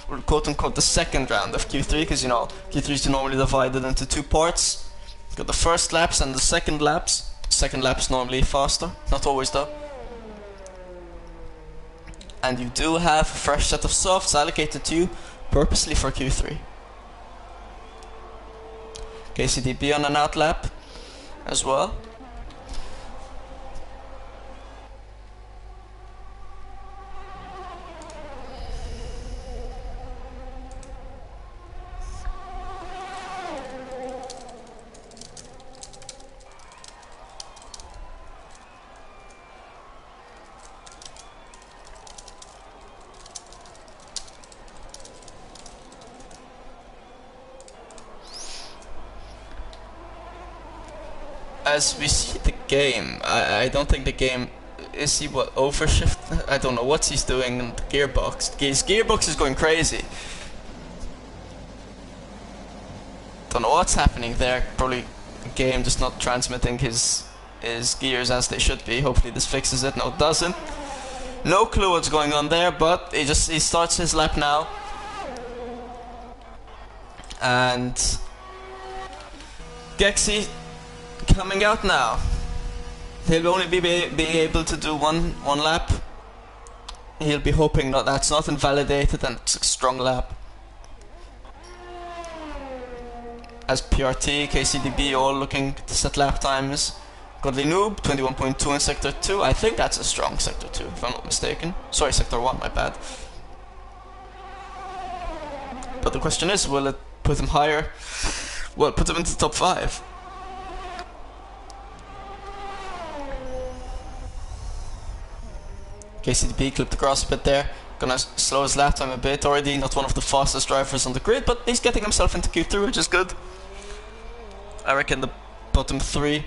or quote unquote the second round of Q3, because you know Q3 is normally divided into two parts. Got the first laps and the second laps. Second lap's normally faster, not always though. And you do have a fresh set of softs allocated to you purposely for Q3. KCDB on an out lap as well. As we see the game, I don't think the game, is he what, overshift? I don't know what he's doing in the gearbox. His gearbox is going crazy. Don't know what's happening there. Probably the game just not transmitting his gears as they should be. Hopefully this fixes it. No, it doesn't. No clue what's going on there, but he starts his lap now. And Gexy coming out now. He'll only be able to do one lap. He'll be hoping that's not invalidated and it's a strong lap. As PRT, KCDB all looking to set lap times. Godly Noob, 21.2 in Sector 2. I think that's a strong Sector 2, if I'm not mistaken. Sorry, Sector 1, my bad. But the question is, will it put him higher? Well, put him into the top 5. KCDB clipped across a bit there. Gonna slow his lap time a bit. Already not one of the fastest drivers on the grid, but he's getting himself into Q3, which is good. I reckon the bottom 3,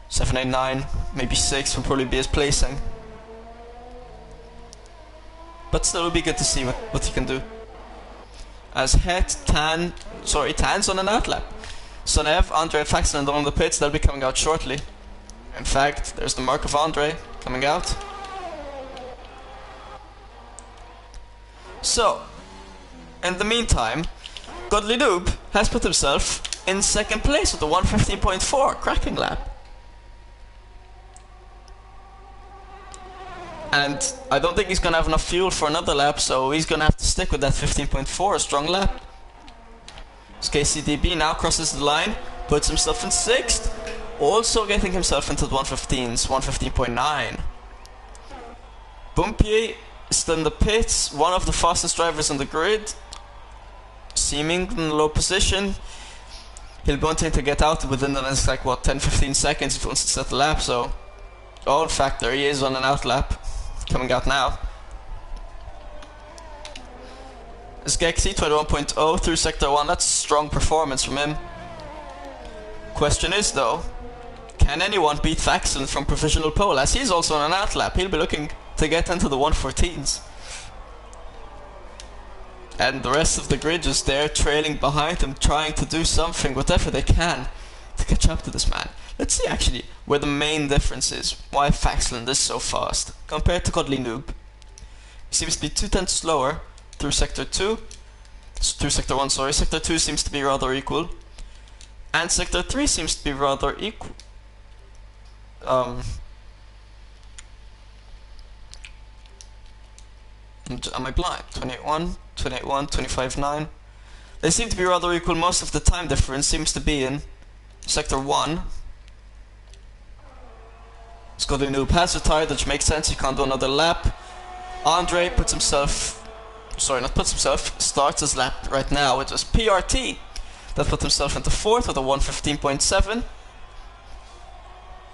7, 8, 9, maybe 6 will probably be his placing. But still, it would be good to see what he can do. as Tan's on an outlap. Sonev, Andre, and Faxland are on the pits. They'll be coming out shortly. In fact, there's the mark of Andre coming out. So, in the meantime, Godly Noob has put himself in second place with a 1:15.4 cracking lap. And I don't think he's gonna have enough fuel for another lap, so he's gonna have to stick with that 15.4 strong lap. So KCDB now crosses the line, puts himself in 6th, also getting himself into the 115s, 115.9. Bumpier is still in the pits, one of the fastest drivers on the grid, seeming in a low position. He'll be wanting to get out within the next, like, what, 10-15 seconds if he wants to set the lap, so... Oh, in fact, there he is on an out lap. Coming out now. Skexy 21.0 through sector 1, that's a strong performance from him. Question is though, can anyone beat Faxland from provisional pole, as he's also on an out lap? He'll be looking to get into the 114s. And the rest of the grid just there trailing behind him, trying to do something, whatever they can, to catch up to this man. Let's see actually where the main difference is, why Faxland is so fast compared to Godly Noob. He seems to be 2/10 slower through sector 2, through sector 1, sorry. Sector 2 seems to be rather equal, and sector 3 seems to be rather equal. Am I blind? 28-1, 28-1, 25-9. They seem to be rather equal. Most of the time difference seems to be in sector 1. Godly Noob has retired, which makes sense, he can't do another lap. Andre puts himself, starts his lap right now. It was PRT that put himself into 4th with a 1:15.7.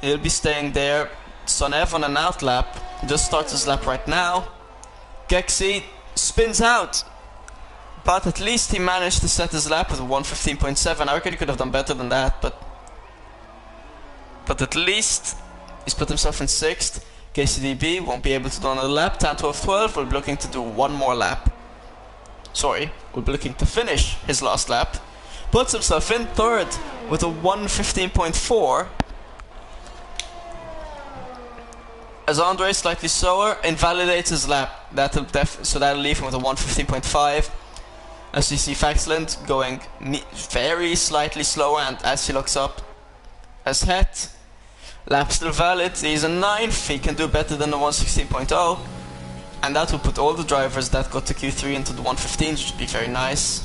He'll be staying there. Sonev on an out lap, just starts his lap right now. Gexy spins out, but at least he managed to set his lap with a 1:15.7. I reckon he could have done better than that, but at least he's put himself in 6th. KCDB won't be able to do another lap. Tan 12-12 will be looking to do one more lap. Sorry, will be looking to finish his last lap. Puts himself in 3rd with a 1:15.4. As Andre slightly slower, invalidates his lap. So that'll leave him with a 1:15.5. As you see Faxland going very slightly slower, and as he looks up, as Het, lap still valid, he's a 9th, he can do better than the 1:16.0, and that will put all the drivers that got to Q3 into the 1:15s, which would be very nice.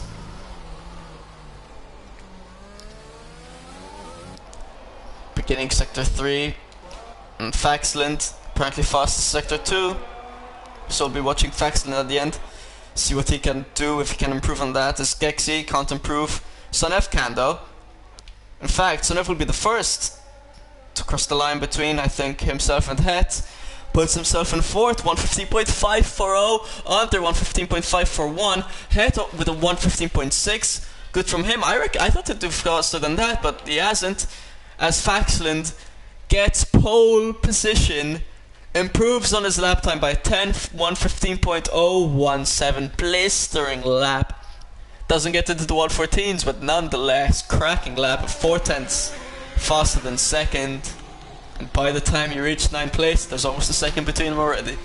Beginning sector 3, and Faxland, apparently fastest sector 2, so we'll be watching Faxland at the end, see what he can do, if he can improve on that, as Gexy can't improve. Sonev can though. In fact, Sonev will be the first to cross the line between, I think, himself and Het. Puts himself in 4th, 1:15.540, Andre 1:15.541, Het with a 1:15.6, good from him. I thought he'd do faster than that, but he hasn't, as Faxland gets pole position, improves on his lap time by 1:15.017, blistering lap. Doesn't get into the 1:14s, but nonetheless, cracking lap of 4/10 faster than 2nd, and by the time you reach 9th place, there's almost a second between them already.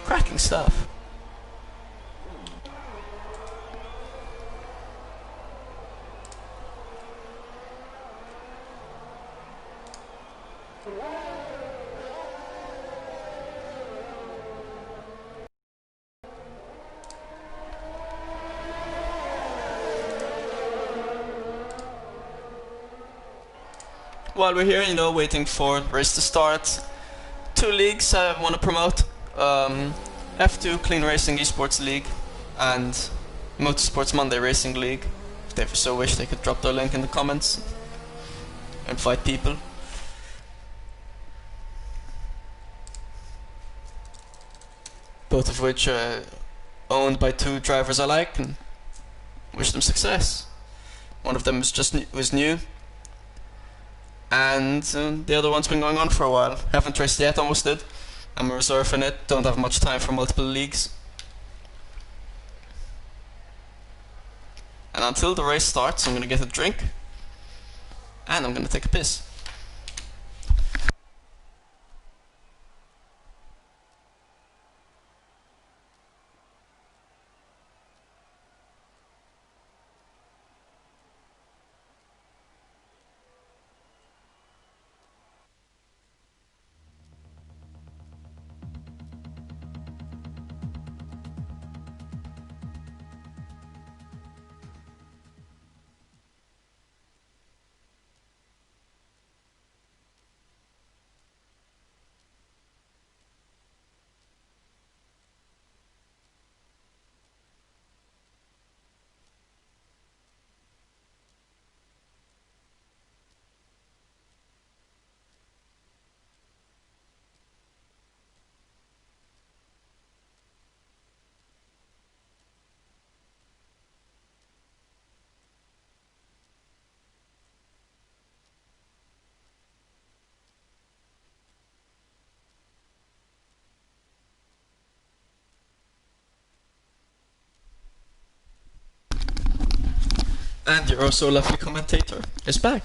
Cracking stuff. While we're here, waiting for race to start, 2 leagues I want to promote. F2 Clean Racing Esports League and Motorsports Monday Racing League. If they so wish, they could drop their link in the comments. Invite people. Both of which are owned by 2 drivers I like, and wish them success. One of them was new, and the other one's been going on for a while. Haven't raced yet, almost did. I'm a reserve in it, don't have much time for multiple leagues. until the race starts, I'm gonna get a drink. And I'm gonna take a piss. And your also lovely commentator is back.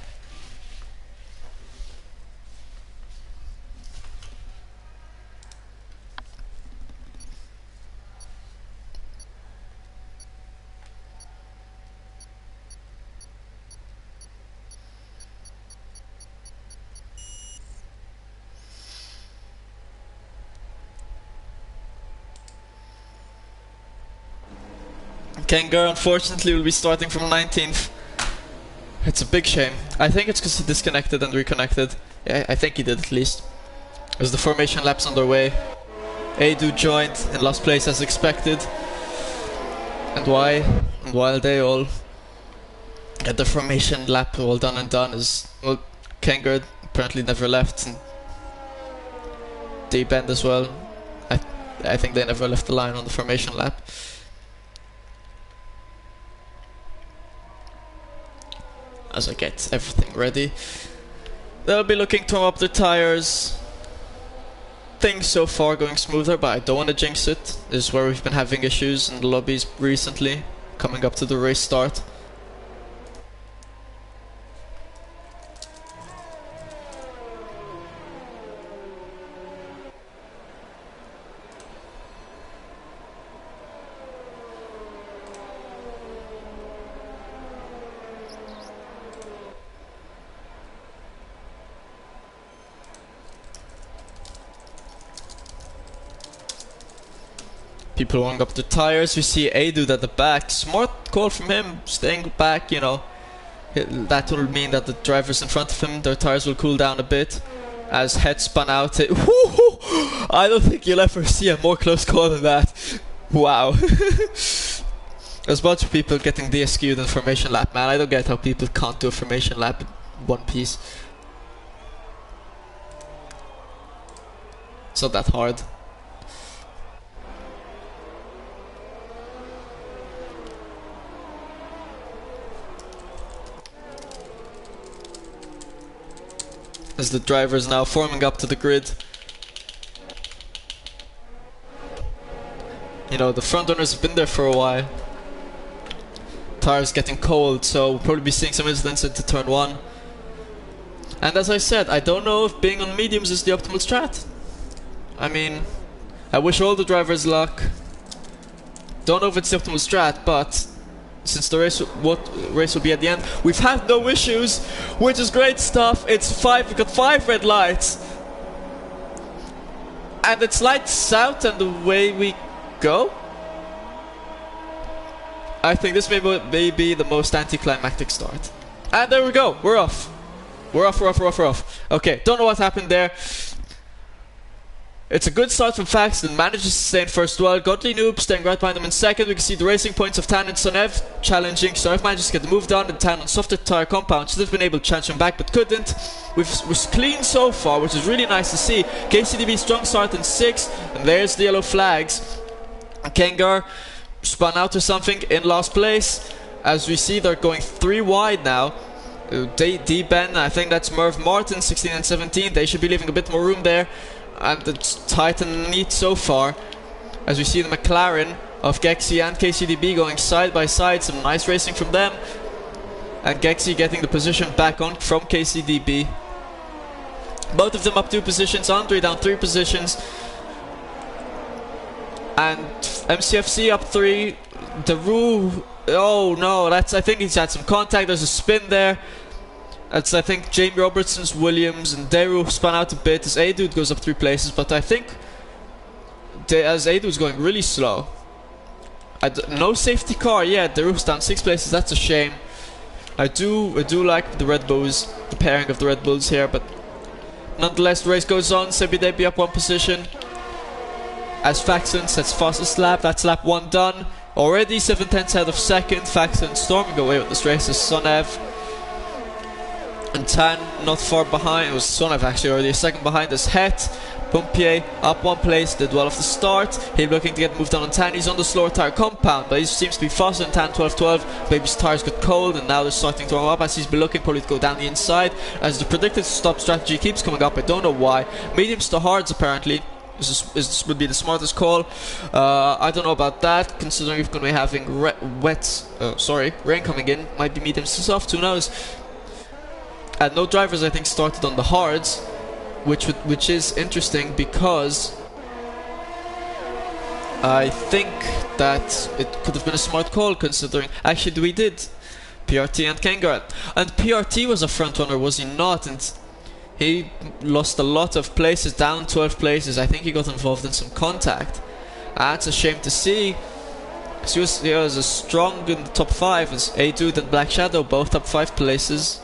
Kengar unfortunately will be starting from 19th. It's a big shame. I think it's because he disconnected and reconnected. Yeah, I think he did at least. As the formation lap's underway. Adu joined in last place as expected. And while they all get the formation lap all done and done is, well, Kengar apparently never left. And D-Bend as well. I think they never left the line on the formation lap. As I get everything ready, they'll be looking to warm up their tires. Things so far going smoother, but I don't want to jinx it. This is where we've been having issues in the lobbies recently, coming up to the race start. People warming up the tires. We see Adu at the back. Smart call from him, staying back, you know. That will mean that the drivers in front of him, their tires will cool down a bit. As head spun out. I don't think you'll ever see a more close call than that. Wow. There's a bunch of people getting DSQ'd in formation lap, man. I don't get how people can't do a formation lap in one piece. It's not that hard. As the drivers now forming up to the grid. You know, the front runners have been there for a while. Tires getting cold, so we'll probably be seeing some incidents into turn 1. And as I said, I don't know if being on mediums is the optimal strat. I mean, I wish all the drivers luck. Don't know if it's the optimal strat, but since the race will be at the end, we've had no issues, which is great stuff. It's 5, we've got 5 red lights. And it's lights out and away we go. I think this may be the most anticlimactic start. And there we go, we're off. We're off. Okay, don't know what happened there. It's a good start from Faxton, manages to stay in first well. Godly Noob staying right behind him in second. We can see the racing points of Tan and Sonev challenging. Sonev manages to get the move done, and Tan on softer tire compound should have been able to challenge him back, but couldn't. We're clean so far, which is really nice to see. KCDB strong start in 6th, and there's the yellow flags. Kengar spun out or something in last place. As we see, they're going 3 wide now. D-Ben, I think that's Merv Martin, 16 and 17. They should be leaving a bit more room there. And it's tight and neat so far. As we see the McLaren of Gexi and KCDB going side by side. Some nice racing from them. And Gexi getting the position back on from KCDB. Both of them up 2 positions. Andre down 3 positions. And MCFC up 3. Daru, oh no, I think he's had some contact. There's a spin there. That's, I think, Jamie Robertson's Williams, and Daru spun out a bit as A-Dude goes up 3 places. But I think as A-Dude's going really slow. No safety car, yeah, Daru's down 6 places. That's a shame. I do like the Red Bulls, the pairing of the Red Bulls here, but nonetheless the race goes on. Sebi Debi up 1 position as Faxon sets fastest lap. That's lap 1 done. Already 7/10 out of second. Faxon storming away with this race as Sonev and Tan not far behind. It was Sonev actually already a second behind as Het. Pompier up 1 place, did well off the start. He's looking to get moved on Tan. He's on the slower tire compound, but he seems to be faster than Tan 12-12. Maybe his tires got cold and now they're starting to warm up as he's been looking probably to go down the inside. As the predicted stop strategy keeps coming up, I don't know why. Mediums to hards apparently. This would be the smartest call. I don't know about that, considering we're going to be having rain coming in. Might be mediums to soft, who knows. And no drivers I think started on the hards, which is interesting because I think that it could have been a smart call, considering actually we did PRT and Kangarat, and PRT was a front runner, was he not? And he lost a lot of places, down 12 places. I think he got involved in some contact. That's a shame to see. He was a strong in the top 5 as A-Dude and Black Shadow, both up 5 places.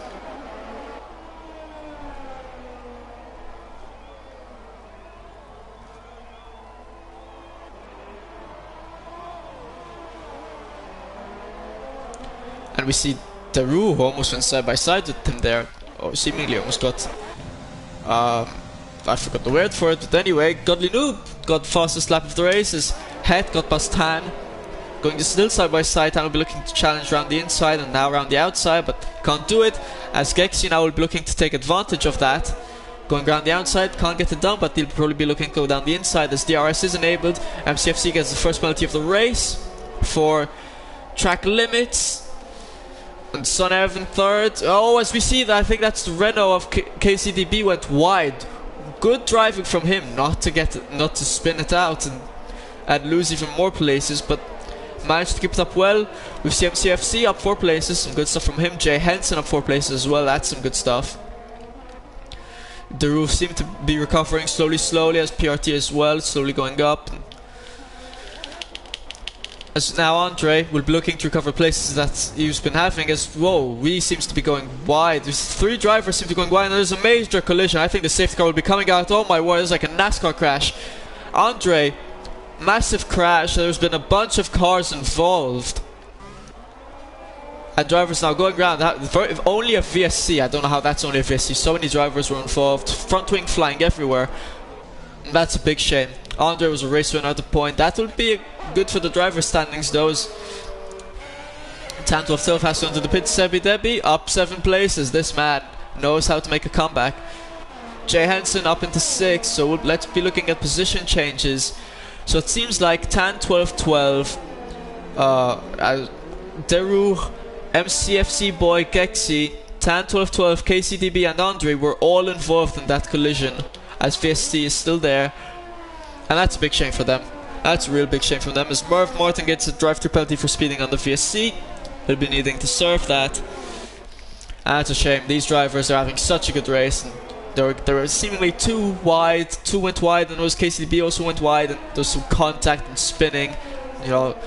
And we see Daru, who almost went side by side with him there, or seemingly almost got, I forgot the word for it, but anyway, Godly Noob got fastest lap of the race as Het got past Tan, going to still side by side. Tan will be looking to challenge around the inside and now around the outside, but can't do it, as Gexi now will be looking to take advantage of that. Going around the outside, can't get it done, but he'll probably be looking to go down the inside as DRS is enabled. MCFC gets the first penalty of the race for track limits. And Sonev in 3rd. Oh, as we see that, I think that's the Renault of KCDB went wide. Good driving from him, not to spin it out and lose even more places, but managed to keep it up well. We see MCFC up 4 places, some good stuff from him. Jay Henson up 4 places as well, that's some good stuff. Daru seemed to be recovering slowly as PRT as well, slowly going up. As now Andre will be looking to recover places that he's been having, as whoa, he seems to be going wide. There's 3 drivers seem to be going wide and there's a major collision. I think the safety car will be coming out. Oh my word, it's like a NASCAR crash. Andre, massive crash. There's been a bunch of cars involved. And drivers now going around. If only a VSC, I don't know how that's only a VSC. So many drivers were involved. Front wing flying everywhere. That's a big shame. Andre was a race winner at a point. That will be good for the driver standings though. Tan 12-12 has to enter the pit. Sebi Debi up 7 places. This man knows how to make a comeback. Jay Henson up into 6. So let's be looking at position changes. So it seems like Tan 12-12, Daru, MCFC boy Gexi, Tan 12-12, KCDB and Andre were all involved in that collision, as VSC is still there. And that's a big shame for them. That's a real big shame for them, as Merv Martin gets a drive-through penalty for speeding on the VSC. He'll be needing to serve that. And that's a shame. These drivers are having such a good race. And they were seemingly too wide. 2 went wide, and it was KCB also went wide. And there's some contact and spinning. You know,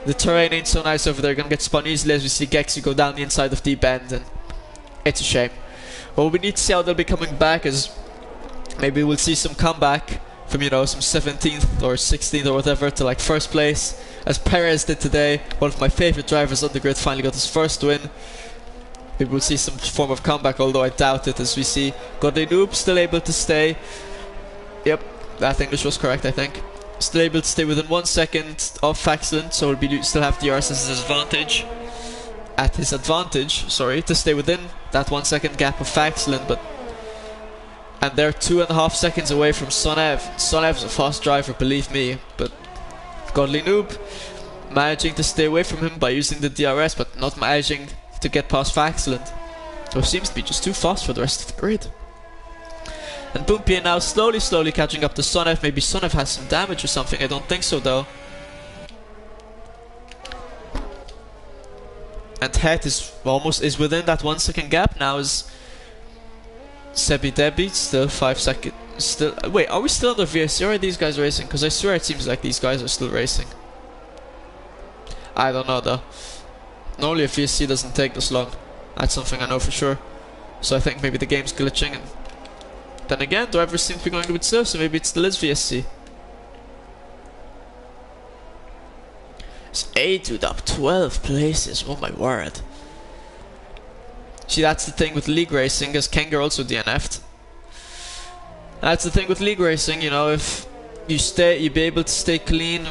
the terrain ain't so nice over there. Gonna get spun easily as we see Gexi go down the inside of Deep End. And it's a shame. But we need to see how they'll be coming back, as maybe we'll see some comeback from, you know, some 17th or 16th or whatever to like 1st place, as Perez did today. One of my favorite drivers on the grid finally got his first win. Maybe we'll see some form of comeback, although I doubt it, as we see Godly Noob still able to stay. Yep, that English was correct, I think. Still able to stay within 1 second of Faxland, so we'll still have DRS as his advantage. At his advantage, sorry, to stay within that 1 second gap of Faxland, but and they're 2.5 seconds away from Sonev. Sonev's a fast driver, believe me, but Godly Noob managing to stay away from him by using the DRS, but not managing to get past Faxland, who seems to be just too fast for the rest of the grid. And Boompier now slowly catching up to Sonev. Maybe Sonev has some damage or something, I don't think so though. And Het is almost within that 1 second gap now. Is Sebi Debi still 5 seconds? Still, wait, are we still under VSC or are these guys racing? Because I swear it seems like these guys are still racing. I don't know though. Normally a VSC doesn't take this long. That's something I know for sure. So I think maybe the game's glitching, and then again, drivers seem to be going a bit slow, so maybe it still is VSC. It's A-Dude up 12 places, oh my word. See, that's the thing with league racing, as Kenger also DNF'd. That's the thing with league racing, you know, if you be able to stay clean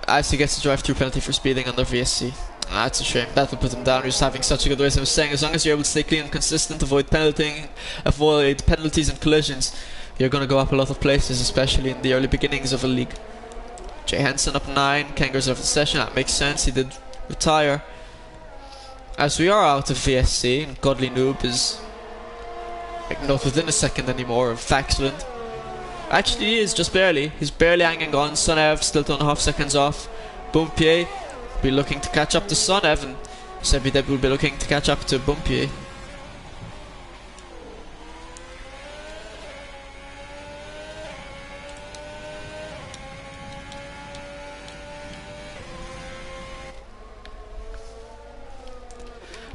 as he gets a drive-through penalty for speeding under VSC. That's a shame. That will put him down. He's having such a good race. I was saying, as long as you're able to stay clean and consistent, avoid penalties and collisions, you're going to go up a lot of places, especially in the early beginnings of a league. Jay Henson up 9, Kenger's over the session. That makes sense. He did retire. As we are out of VSC, and Godly Noob is like not within a second anymore of Faxland. Actually, he is just barely. He's barely hanging on. Sonev still 2.5 seconds off. Boompier will be looking to catch up to Sonev, and Sebi Debi will be looking to catch up to Boompier.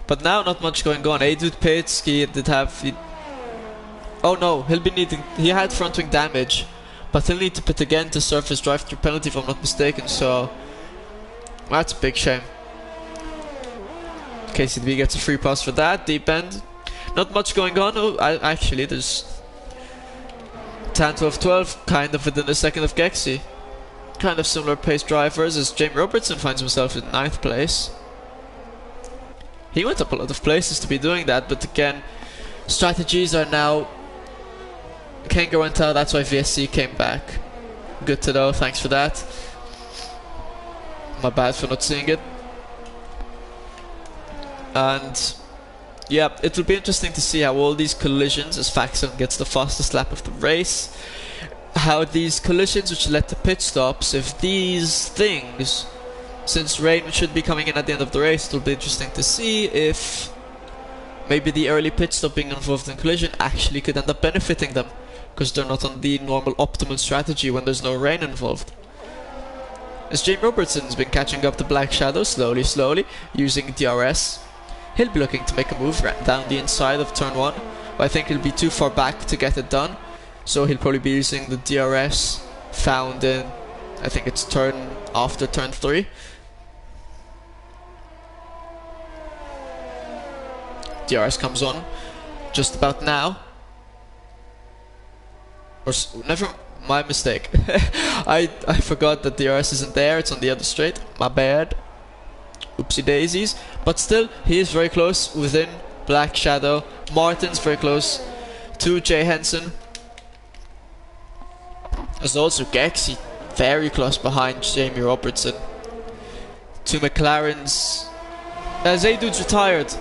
But now not much going on. A-Dude pits, oh no, he'll be needing, he had front wing damage, but he'll need to pit again to serve his drive-through penalty if I'm not mistaken, so that's a big shame. KCB gets a free pass for that. Deep end, not much going on. Oh, actually there's Tan 12-12 kind of within a second of Gexy. Kind of similar pace drivers, as Jamie Robertson finds himself in 9th place. He went up a lot of places to be doing that, but again, strategies are now... Kenger went out, that's why VSC came back. Good to know, thanks for that. My bad for not seeing it. And yeah, it will be interesting to see how all these collisions, as Faxon gets the fastest lap of the race, how these collisions which led to pit stops, if these things, since rain should be coming in at the end of the race, it will be interesting to see if maybe the early pit stop being involved in collision actually could end up benefiting them, because they're not on the normal optimal strategy when there's no rain involved. As Jamie Robertson's been catching up to Black Shadow slowly, using DRS. He'll be looking to make a move down the inside of turn 1, but I think he'll be too far back to get it done, so he'll probably be using the DRS found in, I think it's after turn 3. DRS comes on just about now. Or never, my mistake. I forgot that DRS isn't there, it's on the other straight. My bad. Oopsie daisies. But still, he is very close within Black Shadow. Martin's very close to Jay Henson. There's also Gexy very close behind Jamie Robertson. 2 McLarens. As A-Dude's retired.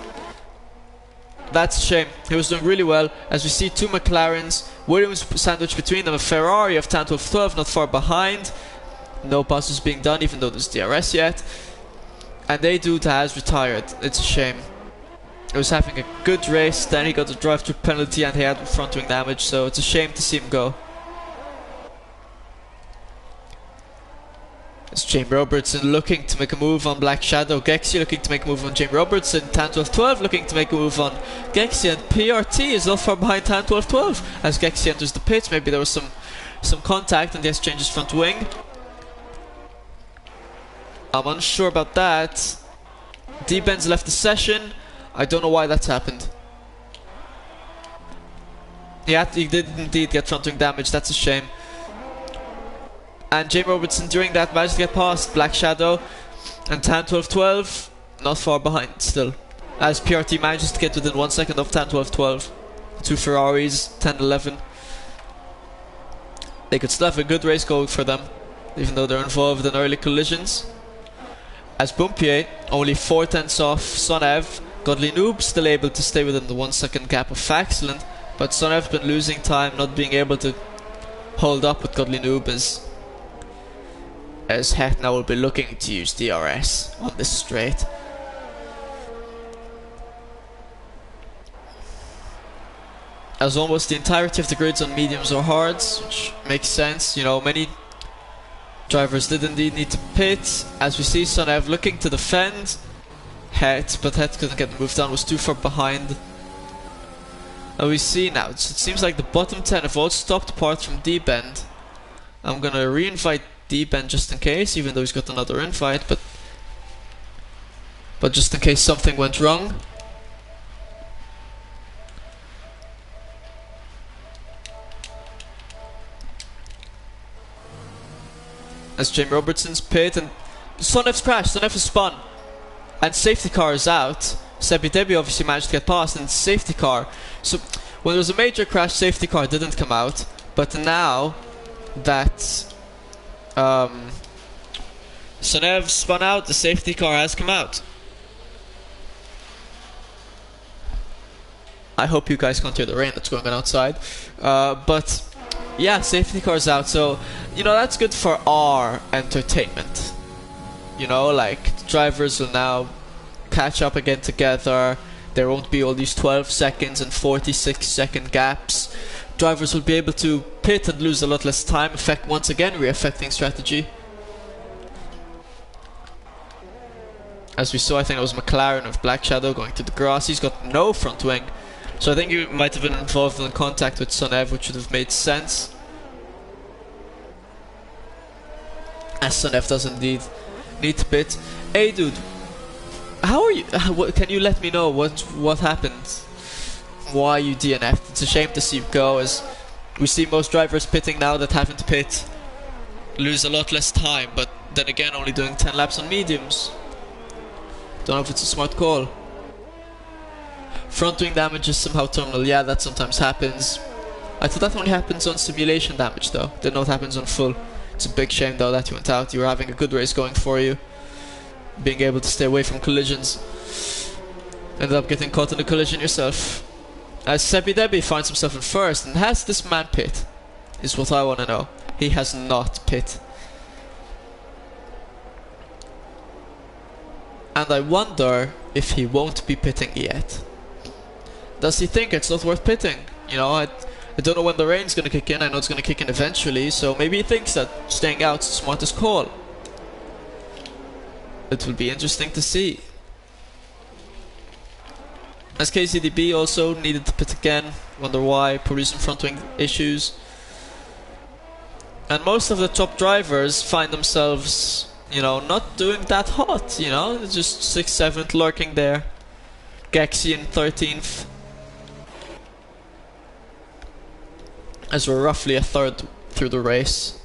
That's a shame. He was doing really well. As we see 2 McLarens, Williams sandwiched between them, a Ferrari of Tan 12-12 not far behind. No passes being done even though there's DRS yet. And A-Dude has retired. It's a shame. He was having a good race, then he got a drive-through penalty and he had front wing damage, so it's a shame to see him go. It's Jamie Robertson looking to make a move on Black Shadow. Gexy looking to make a move on Jamie Robertson. Tan 12-12 looking to make a move on Gexy. And PRT is not far behind Tan 12-12 as Gexy enters the pits. Maybe there was some contact and he has changed his front wing. I'm unsure about that. D-Benz left the session. I don't know why that's happened. Yeah, he did indeed get front wing damage. That's a shame. And Jamie Robertson during that managed to get past Black Shadow and Tan 12-12 not far behind still, as PRT manages to get within 1 second of Tan 12-12. 2 Ferraris, 10-11. They could still have a good race going for them. even though they're involved in early collisions. As Bumpier, only 4 tenths off Sonev. Godly Noob still able to stay within the 1 second gap of Faxland, but Sonev's been losing time, not being able to hold up with Godly Noob as Het now will be looking to use DRS on this straight. As almost the entirety of the grids on mediums or hards, which makes sense. You know, many drivers did indeed need to pit. As we see Sonev looking to defend Het, but Het couldn't get the move down, was too far behind. And we see now, it seems like the bottom 10 have all stopped apart from D-Bend. I'm gonna re-invite D-Bend just in case, even though he's got another invite, but just in case something went wrong. As Jamie Robertson's pit, and Sonev's crashed, Sonev has spun, and safety car is out. Sebi Debi obviously managed to get past, and safety car. So when there was a major crash, safety car didn't come out, but now that Sonev spun out, the safety car has come out. I hope you guys can't hear the rain that's going on outside, but yeah, safety car's out, so you know that's good for our entertainment. You know, like the drivers will now catch up again together. There won't be all these 12 seconds and 46-second gaps. Drivers will be able to pit and lose a lot less time, once again re-affecting strategy. As we saw, I think it was McLaren of Black Shadow going to the grass. He's got no front wing, so I think he might have been involved in contact with Sonev, which would have made sense, as Sonev does indeed need to pit. Hey dude, how are you? Can you let me know what happened? Why you DNF'd? It's a shame to see you go, as we see most drivers pitting now that haven't pit lose a lot less time, but then again only doing 10 laps on mediums. Don't know if it's a smart call. Front wing damage is somehow terminal. Yeah, that sometimes happens. I thought that only happens on simulation damage though. Didn't know it happens on full. It's a big shame though that you went out. You were having a good race going for you, being able to stay away from collisions. Ended up getting caught in a collision yourself. As Sebi Debi finds himself in first, and has this man pit? Is what I want to know. He has not pit. And I wonder if he won't be pitting yet. Does he think it's not worth pitting? You know, I don't know when the rain's gonna kick in. I know it's gonna kick in eventually, so maybe he thinks that staying out's the smartest call. It will be interesting to see. As KCDB also needed to pit again. Wonder why, probably some front wing issues. And most of the top drivers find themselves, you know, not doing that hot, you know, they're just 6th, 7th lurking there. Gexy in 13th. As we're roughly a third through the race.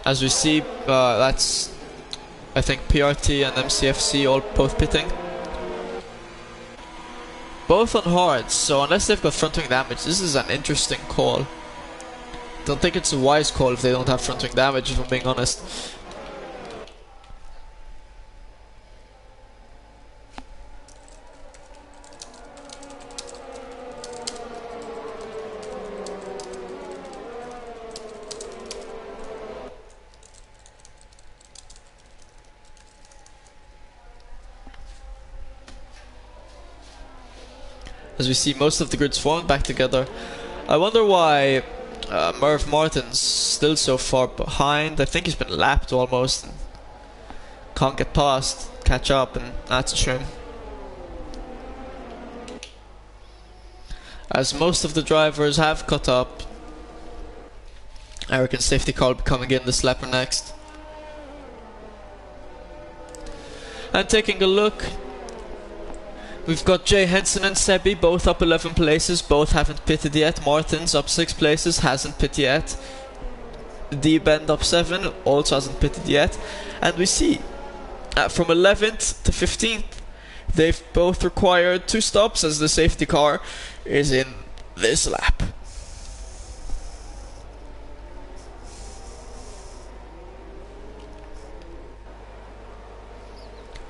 As we see, that's, I think, PRT and MCFC all both pitting. Both on hards, so unless they've got front wing damage, this is an interesting call. Don't think it's a wise call if they don't have front wing damage, if I'm being honest. As we see most of the grids falling back together. I wonder why Merv Martin's still so far behind. I think he's been lapped almost and can't get past, catch up, and that's a shame. as most of the drivers have caught up. I reckon safety car will be coming in this lap or next. And taking a look, we've got Jay Henson and Sebi both up 11 places, both haven't pitted yet. Martins up 6 places, hasn't pitted yet. D-Bend up 7, also hasn't pitted yet. And we see from 11th to 15th, they've both required 2 stops as the safety car is in this lap.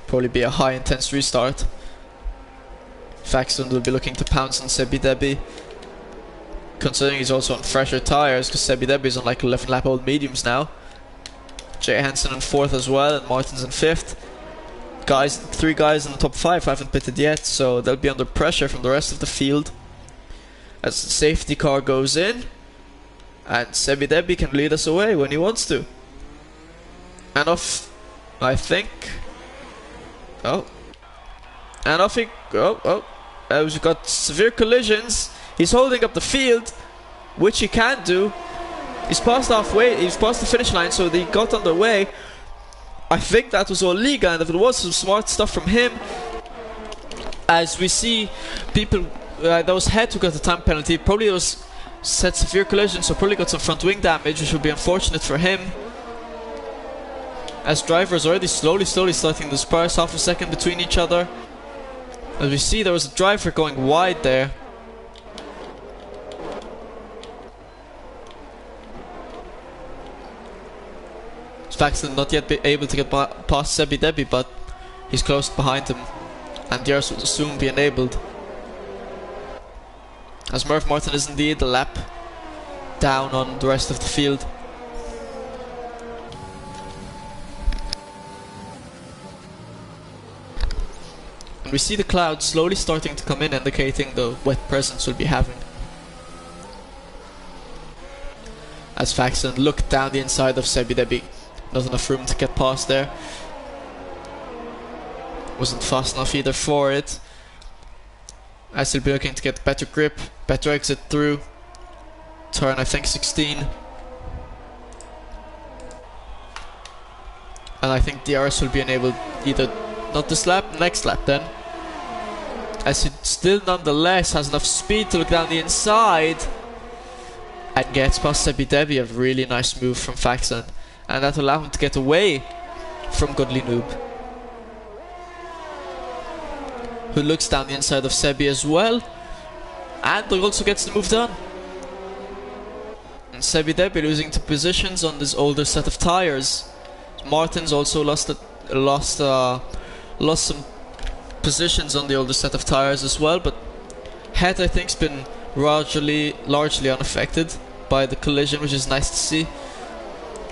Probably be a high intense restart. Faxon will be looking to pounce on Sebi Debi, considering he's also on fresher tyres, because Sebi Debi is on like 11 lap old mediums now. Jay Hansen in 4th as well, and Martins in 5th. 3 guys in the top 5 haven't pitted yet, so they'll be under pressure from the rest of the field as the safety car goes in, and Sebi Debi can lead us away when he wants to. And off, I think. We've got severe collisions. He's holding up the field, which he can do. He's passed halfway, he's past the finish line, so they got underway. I think that was all legal, and if it was some smart stuff from him, as we see people, that was Het who got the time penalty, probably was set severe collision, so probably got some front wing damage, which would be unfortunate for him. As drivers already slowly starting to disperse, half a second between each other. As we see, there was a driver going wide there. Faxon not yet be able to get past Sebi Debi, but he's close behind him, and DRS will soon be enabled. As Murph Martin is indeed a lap down on the rest of the field. And we see the clouds slowly starting to come in, indicating the wet presence we'll be having. As Faxon looked down the inside of Sebi Debi, not enough room to get past there. Wasn't fast enough either for it. As he'll be looking to get better grip, better exit through turn, I think 16. And I think DRS will be enabled either not this lap, next lap then. As he still nonetheless has enough speed to look down the inside and gets past Sebi Debi. A really nice move from Faxon, and that will allow him to get away from Godly Noob, who looks down the inside of Sebi as well, and also gets the move done. And Sebi Debi losing 2 positions on this older set of tyres. Martins also lost some positions on the older set of tyres as well, but Het I think's been largely unaffected by the collision, which is nice to see.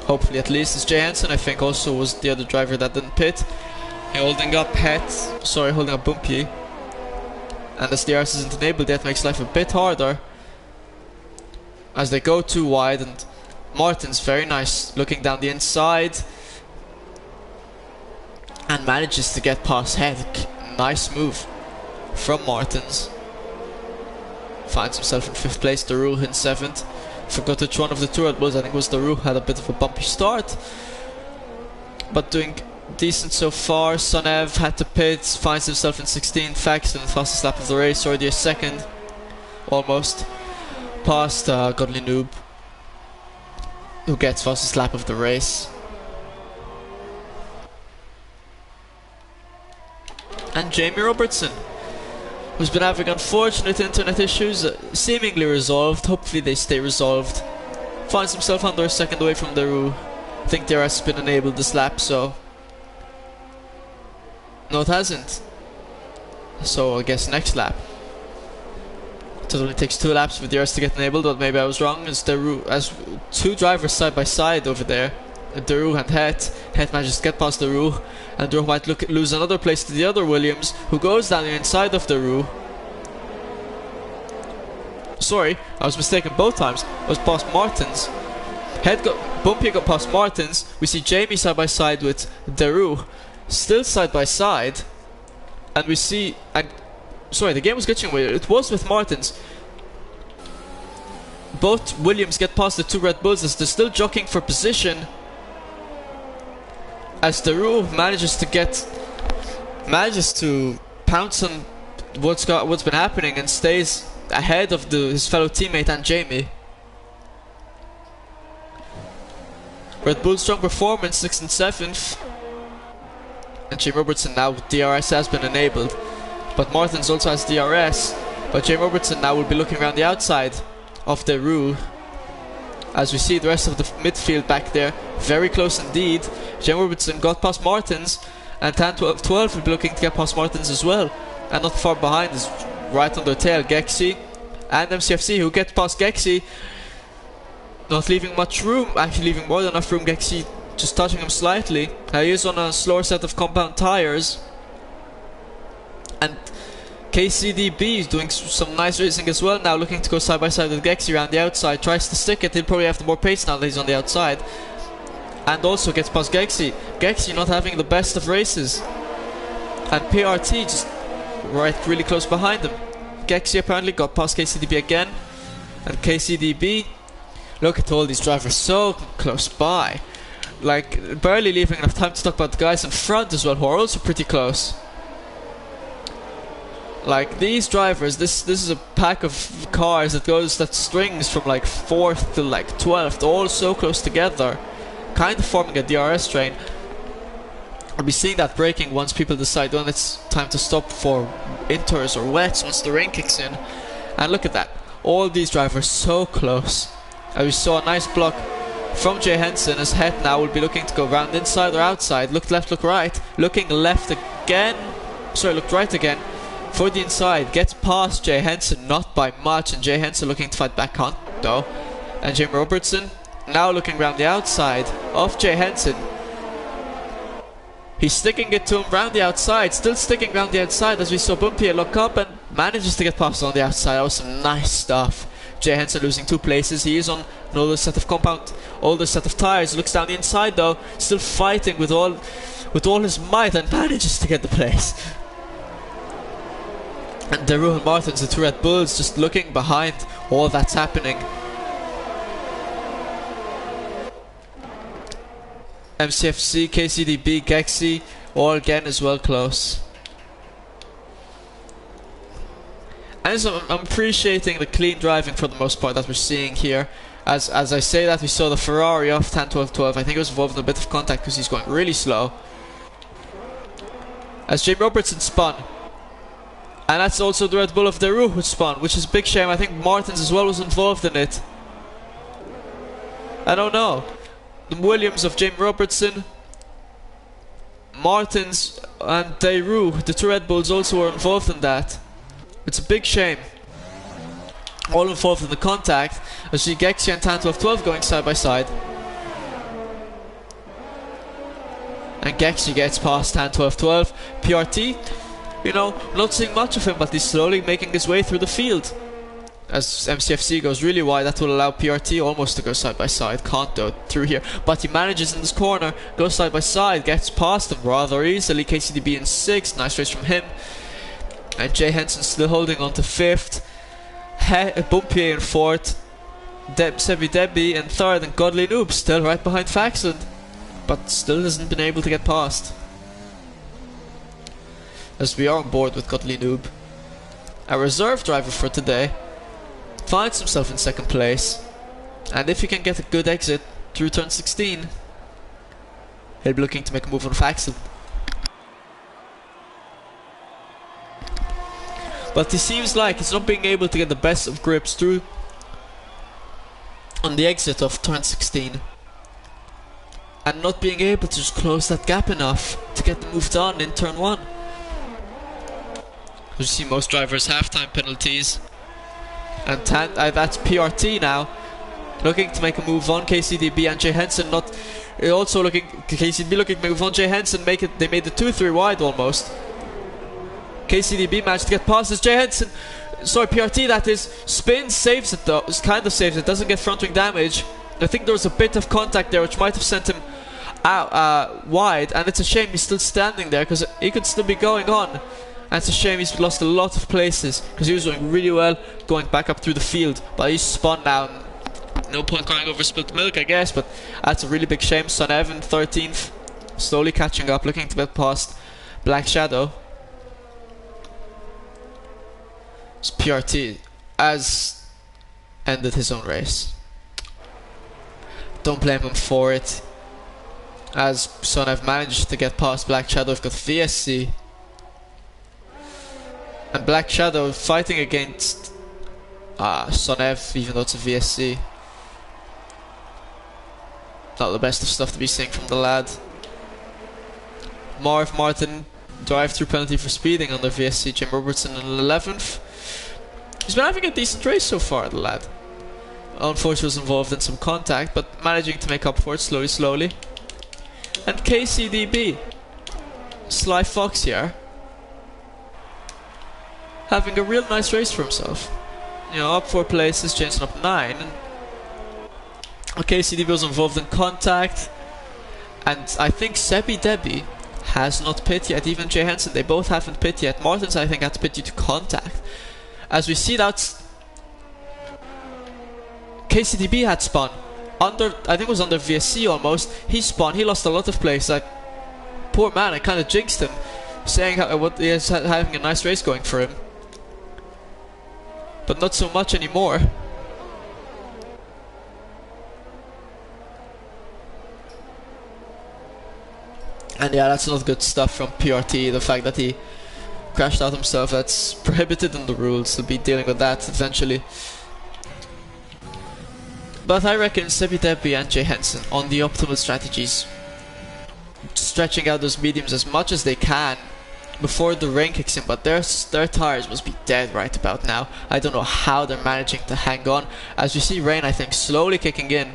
Hopefully, at least. As Jay Hansen I think also was the other driver that didn't pit. Holding up Bumpy, and as DRS isn't enabled yet, makes life a bit harder as they go too wide. And Martin's very nice looking down the inside and manages to get past Het. Nice move from Martins. Finds himself in 5th place. Daru in 7th. Forgot which one of the 2 Red Bulls, I think it was Daru, had a bit of a bumpy start, but doing decent so far. Sonev had to pit, finds himself in 16th. Faxon, the fastest lap of the race, already a second, almost past Godly Noob, who gets fastest lap of the race. And Jamie Robertson, who's been having unfortunate internet issues, seemingly resolved. Hopefully they stay resolved. Finds himself under a second away from Daru. I think DRS has been enabled this lap, so no, it hasn't. So I guess next lap. It only takes 2 laps for DRS to get enabled, but maybe I was wrong. As 2 drivers side by side over there, Daru and Het. Het manages to get past Daru, and Daru might lose another place to the other Williams, who goes down the inside of Daru. Sorry, I was mistaken both times. I was past Martins. Bumpy got past Martins. We see Jamie side by side with Daru, still side by side, and we see. Sorry, the game was glitching. It was with Martins. both Williams get past the two Red Bulls as they're still jockeying for position. As Deroux manages to pounce on what's been happening and stays ahead of his fellow teammate and Jamie. Red Bull strong performance, 6th and 7th. And Jamie Robertson now with DRS has been enabled. But Martins also has DRS. But Jamie Robertson now will be looking around the outside of Deroux. As we see the rest of the midfield back there, very close indeed. Jamie Robertson got past Martins, and Tan 12 will be looking to get past Martins as well. And not far behind is right on their tail, Gexy and MCFC, who get past Gexy. Not leaving much room, actually leaving more than enough room. Gexy just touching him slightly. He is on a slower set of compound tires. And KCDB is doing some nice racing as well now, looking to go side by side with Gexy around the outside. Tries to stick it, he'll probably have the more pace now that he's on the outside. And also gets past Gexy. Gexy not having the best of races. And PRT just really close behind him. Gexy apparently got past KCDB again. And KCDB, look at all these drivers so close by. Like, barely leaving enough time to talk about the guys in front as well, who are also pretty close. Like, these drivers, this is a pack of cars that strings from like 4th to like 12th, all so close together, kind of forming a DRS train. We'll be seeing that braking once people decide when it's time to stop for inters or wets, once the rain kicks in. And look at that, all these drivers so close. We saw a nice block from Jay Henson, as Het now will be looking to go round inside or outside. Look left, look right. Looking left again. Sorry, looked right again. For the inside. Gets past Jay Henson, not by much. And Jay Henson looking to fight back on, though. And Jamie Robertson now looking round the outside of Jay Henson. He's sticking it to him round the outside. Still sticking round the outside as we saw Bumpier look up and manages to get past on the outside. That was some nice stuff. Jay Henson losing 2 places. He is on an older set of older set of tires. Looks down the inside though, still fighting with all his might and manages to get the place. And Deroux and Martins, the 2 Red Bulls, just looking behind all that's happening. MCFC, KCDB, Gexy, all again as well close. And so I'm appreciating the clean driving for the most part that we're seeing here. As I say that, we saw the Ferrari of Tan 1212. I think it was involved in a bit of contact because he's going really slow. As Jamie Robertson spun. And that's also the Red Bull of Deroux who spun, which is a big shame. I think Martins as well was involved in it. I don't know. The Williams of Jamie Robertson, Martins and Deroux, the 2 Red Bulls, also were involved in that. It's a big shame. All involved in the contact. As see Gexy and Tan 1212 going side by side. And Gexy gets past Tan 1212. PRT, you know, not seeing much of him, but he's slowly making his way through the field. As MCFC goes really wide, that will allow PRT almost to go side by side. Can't though through here, but he manages in this corner, goes side by side, gets past him rather easily. KCDB in 6th, nice race from him. And Jay Henson still holding on to 5th. Bumpier in 4th. Sebi Debbie in 3rd, and Godly Noob still right behind Faxland, but still hasn't been able to get past. As we are on board with Godly Noob, a reserve driver for today, finds himself in 2nd place, and if he can get a good exit through turn 16, he'll be looking to make a move on Faxland. But he seems like he's not being able to get the best of grips through on the exit of turn 16, and not being able to just close that gap enough to get the move done in turn 1. You see most drivers half-time penalties, and that's PRT now looking to make a move on KCDB, and Jay Henson also looking KCDB looking to move on Jay Henson. They made the 2-3 wide almost. KCDB managed to get past as Jay Henson, sorry, PRT that is, spins, saves it though, kind of saves it, doesn't get front wing damage. I think there was a bit of contact there which might have sent him out wide, and it's a shame he's still standing there because he could still be going on. And it's a shame he's lost a lot of places because he was doing really well going back up through the field, but he's spun now and No point crying over spilt milk, I guess, but that's a really big shame. Son Evan 13th, slowly catching up, looking to get past Black Shadow. His PRT has ended his own race. Don't blame him for it, as Son Ev managed to get past Black Shadow. We've got VSC and Black Shadow fighting against Son Ev, even though it's a VSC. Not the best of stuff to be seeing from the lad. Marv Martin, drive-through penalty for speeding under VSC. Jim Robertson in 11th. He's been having a decent race so far, the lad. Unfortunately was involved in some contact, but managing to make up for it slowly. And KCDB, Sly Fox here, having a real nice race for himself. You know, up 4 places, Jensen up 9. And KCDB was involved in contact, and I think Sebi Debi has not pit yet. Even Jay Henson, they both haven't pit yet. Martins, I think, had to pit due to contact. As we see, that's KCDB had spun under, I think it was under VSC almost. He spun, he lost a lot of place. Like, poor man, I kind of jinxed him, saying what he is having a nice race going for him, but not so much anymore. And yeah, that's not good stuff from PRT. The fact that he crashed out himself, that's prohibited in the rules. He'll be dealing with that eventually. But I reckon Sebi Debi and Jay Henson on the optimal strategies, stretching out those mediums as much as they can before the rain kicks in, but their tires must be dead right about now. I don't know how they're managing to hang on, as we see rain, I think, slowly kicking in.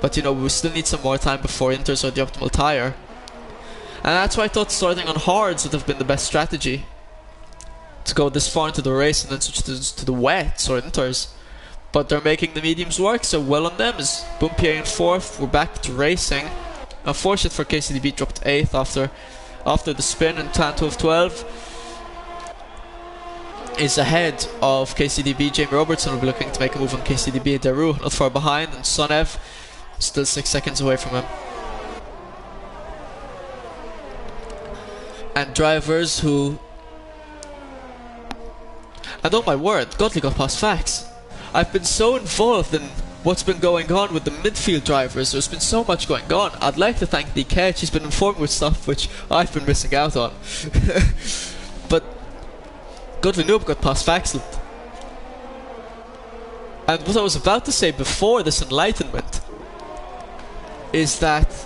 But you know, we still need some more time before Inters are the optimal tire. And that's why I thought starting on hards would have been the best strategy, to go this far into the race and then switch to the wets or Inters. But they're making the mediums work, so well on them. As Boompier in 4th, we're back to racing. Unfortunate for KCDB, dropped 8th after the spin, and Tan 12-12 is ahead of KCDB. Jamie Robertson will be looking to make a move on KCDB. Daru not far behind, and Son Ev still 6 seconds away from him. And drivers who... And oh my word, Godly got past Fax. I've been so involved in what's been going on with the midfield drivers. There's been so much going on. I'd like to thank DK. She's been informed with stuff which I've been missing out on. But Godly Noob got past Faxland. And what I was about to say before this enlightenment is that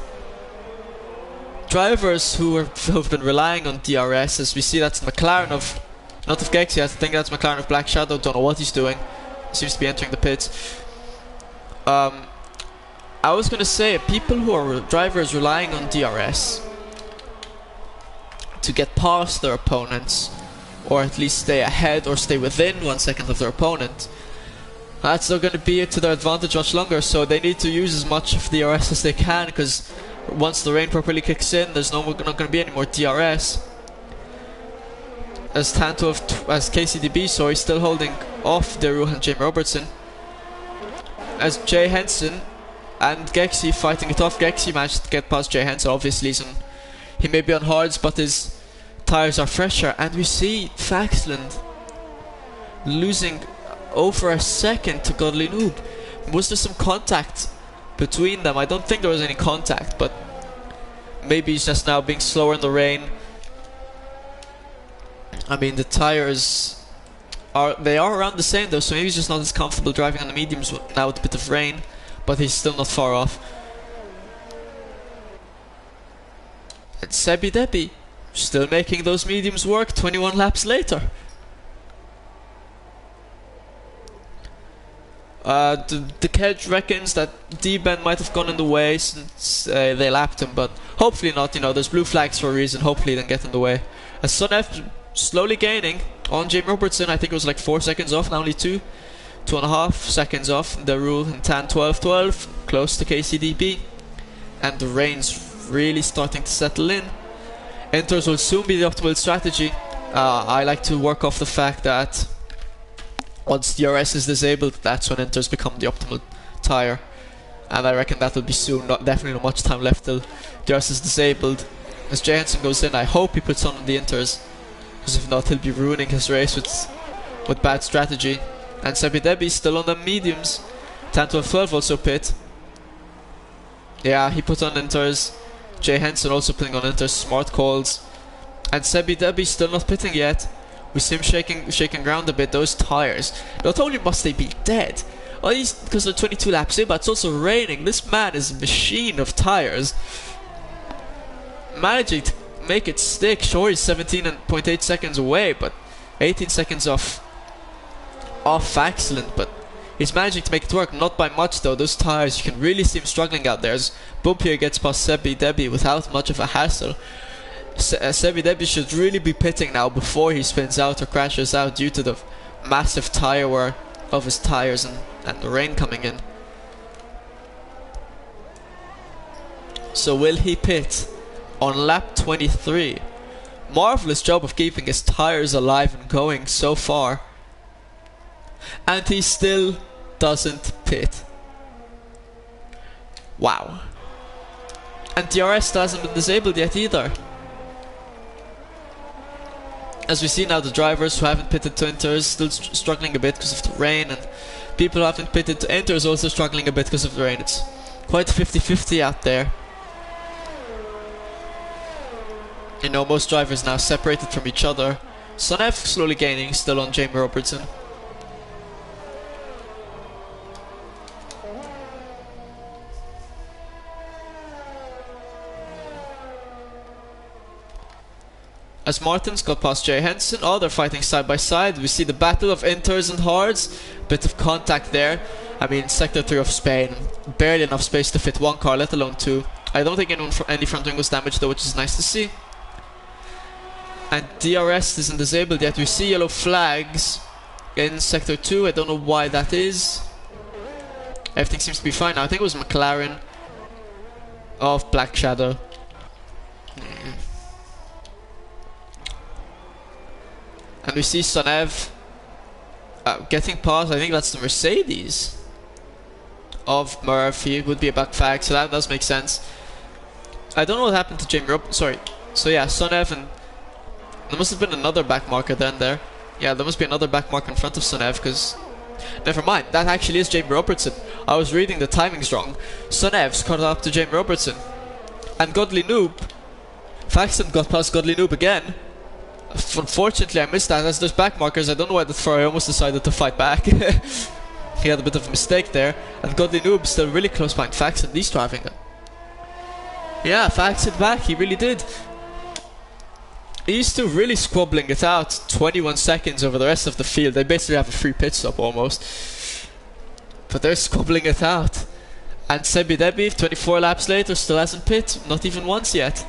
drivers who've been relying on DRS, as we see that's McLaren of, not of Gexy, I think that's McLaren of Black Shadow, don't know what he's doing. Seems to be entering the pits. I was gonna say, people who are drivers relying on DRS to get past their opponents, or at least stay ahead or stay within 1 second of their opponent, that's not gonna be to their advantage much longer. So they need to use as much of DRS as they can, because once the rain properly kicks in, there's not gonna be any more DRS. As KCDB, so he's still holding off Deru and Jamie Robertson. As Jay Henson and Gexy fighting it off. Gexy managed to get past Jay Henson, obviously, he may be on hards, but his tires are fresher. And we see Faxland losing over a second to Godly Noob. Was there some contact between them? I don't think there was any contact, but maybe he's just now being slower in the rain. I mean, the tires are around the same though, so maybe he's just not as comfortable driving on the mediums now with a bit of rain, but he's still not far off. And Sebi Debi still making those mediums work 21 laps later. The Kedge reckons that D-Ben might have gone in the way since they lapped him, but hopefully not. You know, there's blue flags for a reason. Hopefully he didn't get in the way. As Son F slowly gaining on Jamie Robertson. I think it was like 4 seconds off, now only 2.5 seconds off. The rule in Tan 12-12, close to KCDB, and the rain's really starting to settle in. Inters will soon be the optimal strategy. I like to work off the fact that once DRS is disabled, that's when Inters become the optimal tyre, and I reckon that will be soon. Definitely not much time left till DRS is disabled. As Jay Henson goes in, I hope he puts on the inters, because if not, he'll be ruining his race with bad strategy. And Sebi Debi still on the mediums. 10, 12, 12 also pit. Yeah, he put on inters. Jay Henson also putting on inters. Smart calls. And Sebi Debi still not pitting yet. We see him shaking ground a bit. Those tires, not only must they be dead, at least because they're 22 laps in, but it's also raining. This man is a machine of tires, managing to make it stick. Sure, he's 17.8 seconds away, but 18 seconds off excellent, but he's managing to make it work. Not by much though. Those tires, you can really see him struggling out there. As Bump here gets past Sebi Debi without much of a hassle. Sebi Debi should really be pitting now before he spins out or crashes out due to the massive tire wear of his tires and the rain coming in. So will he pit on lap 23? Marvelous job of keeping his tires alive and going so far, and he still doesn't pit. Wow. And DRS hasn't been disabled yet either. As we see now, the drivers who haven't pitted to inters still struggling a bit because of the rain, and people who haven't pitted to inters also struggling a bit because of the rain. It's quite 50-50 out there. You know, most drivers now separated from each other. Sonev slowly gaining, still on Jamie Robertson. As Martins got past Jay Henson, oh, they're fighting side by side. We see the battle of inters and hards. Bit of contact there. I mean, Sector 3 of Spain, barely enough space to fit one car, let alone two. I don't think any front wing was damaged though, which is nice to see. And DRS isn't disabled yet. We see yellow flags in Sector 2. I don't know why that is. Everything seems to be fine now. I think it was McLaren of Black Shadow. And we see Sonev getting past, I think that's the Mercedes of Murphy. It would be a back fag, so that does make sense. I don't know what happened to Jamie sorry. So yeah, Sonev, and there must have been another back marker then there. Yeah, there must be another back marker in front of Sonev, because... Never mind, that actually is Jamie Robertson. I was reading the timings wrong. Sonev's caught up to Jamie Robertson. And Godly Noob, Faxon got past Godly Noob again. Unfortunately, I missed that. As there's back markers, I don't know why the Ferrari almost decided to fight back. He had a bit of a mistake there. And Godly Noob still really close behind Faxon. He's driving it. Yeah, Faxon back. He really did. He's still really squabbling it out. 21 seconds over the rest of the field. They basically have a free pit stop almost. But they're squabbling it out. And Sebi Debi, 24 laps later, still hasn't pit. Not even once yet.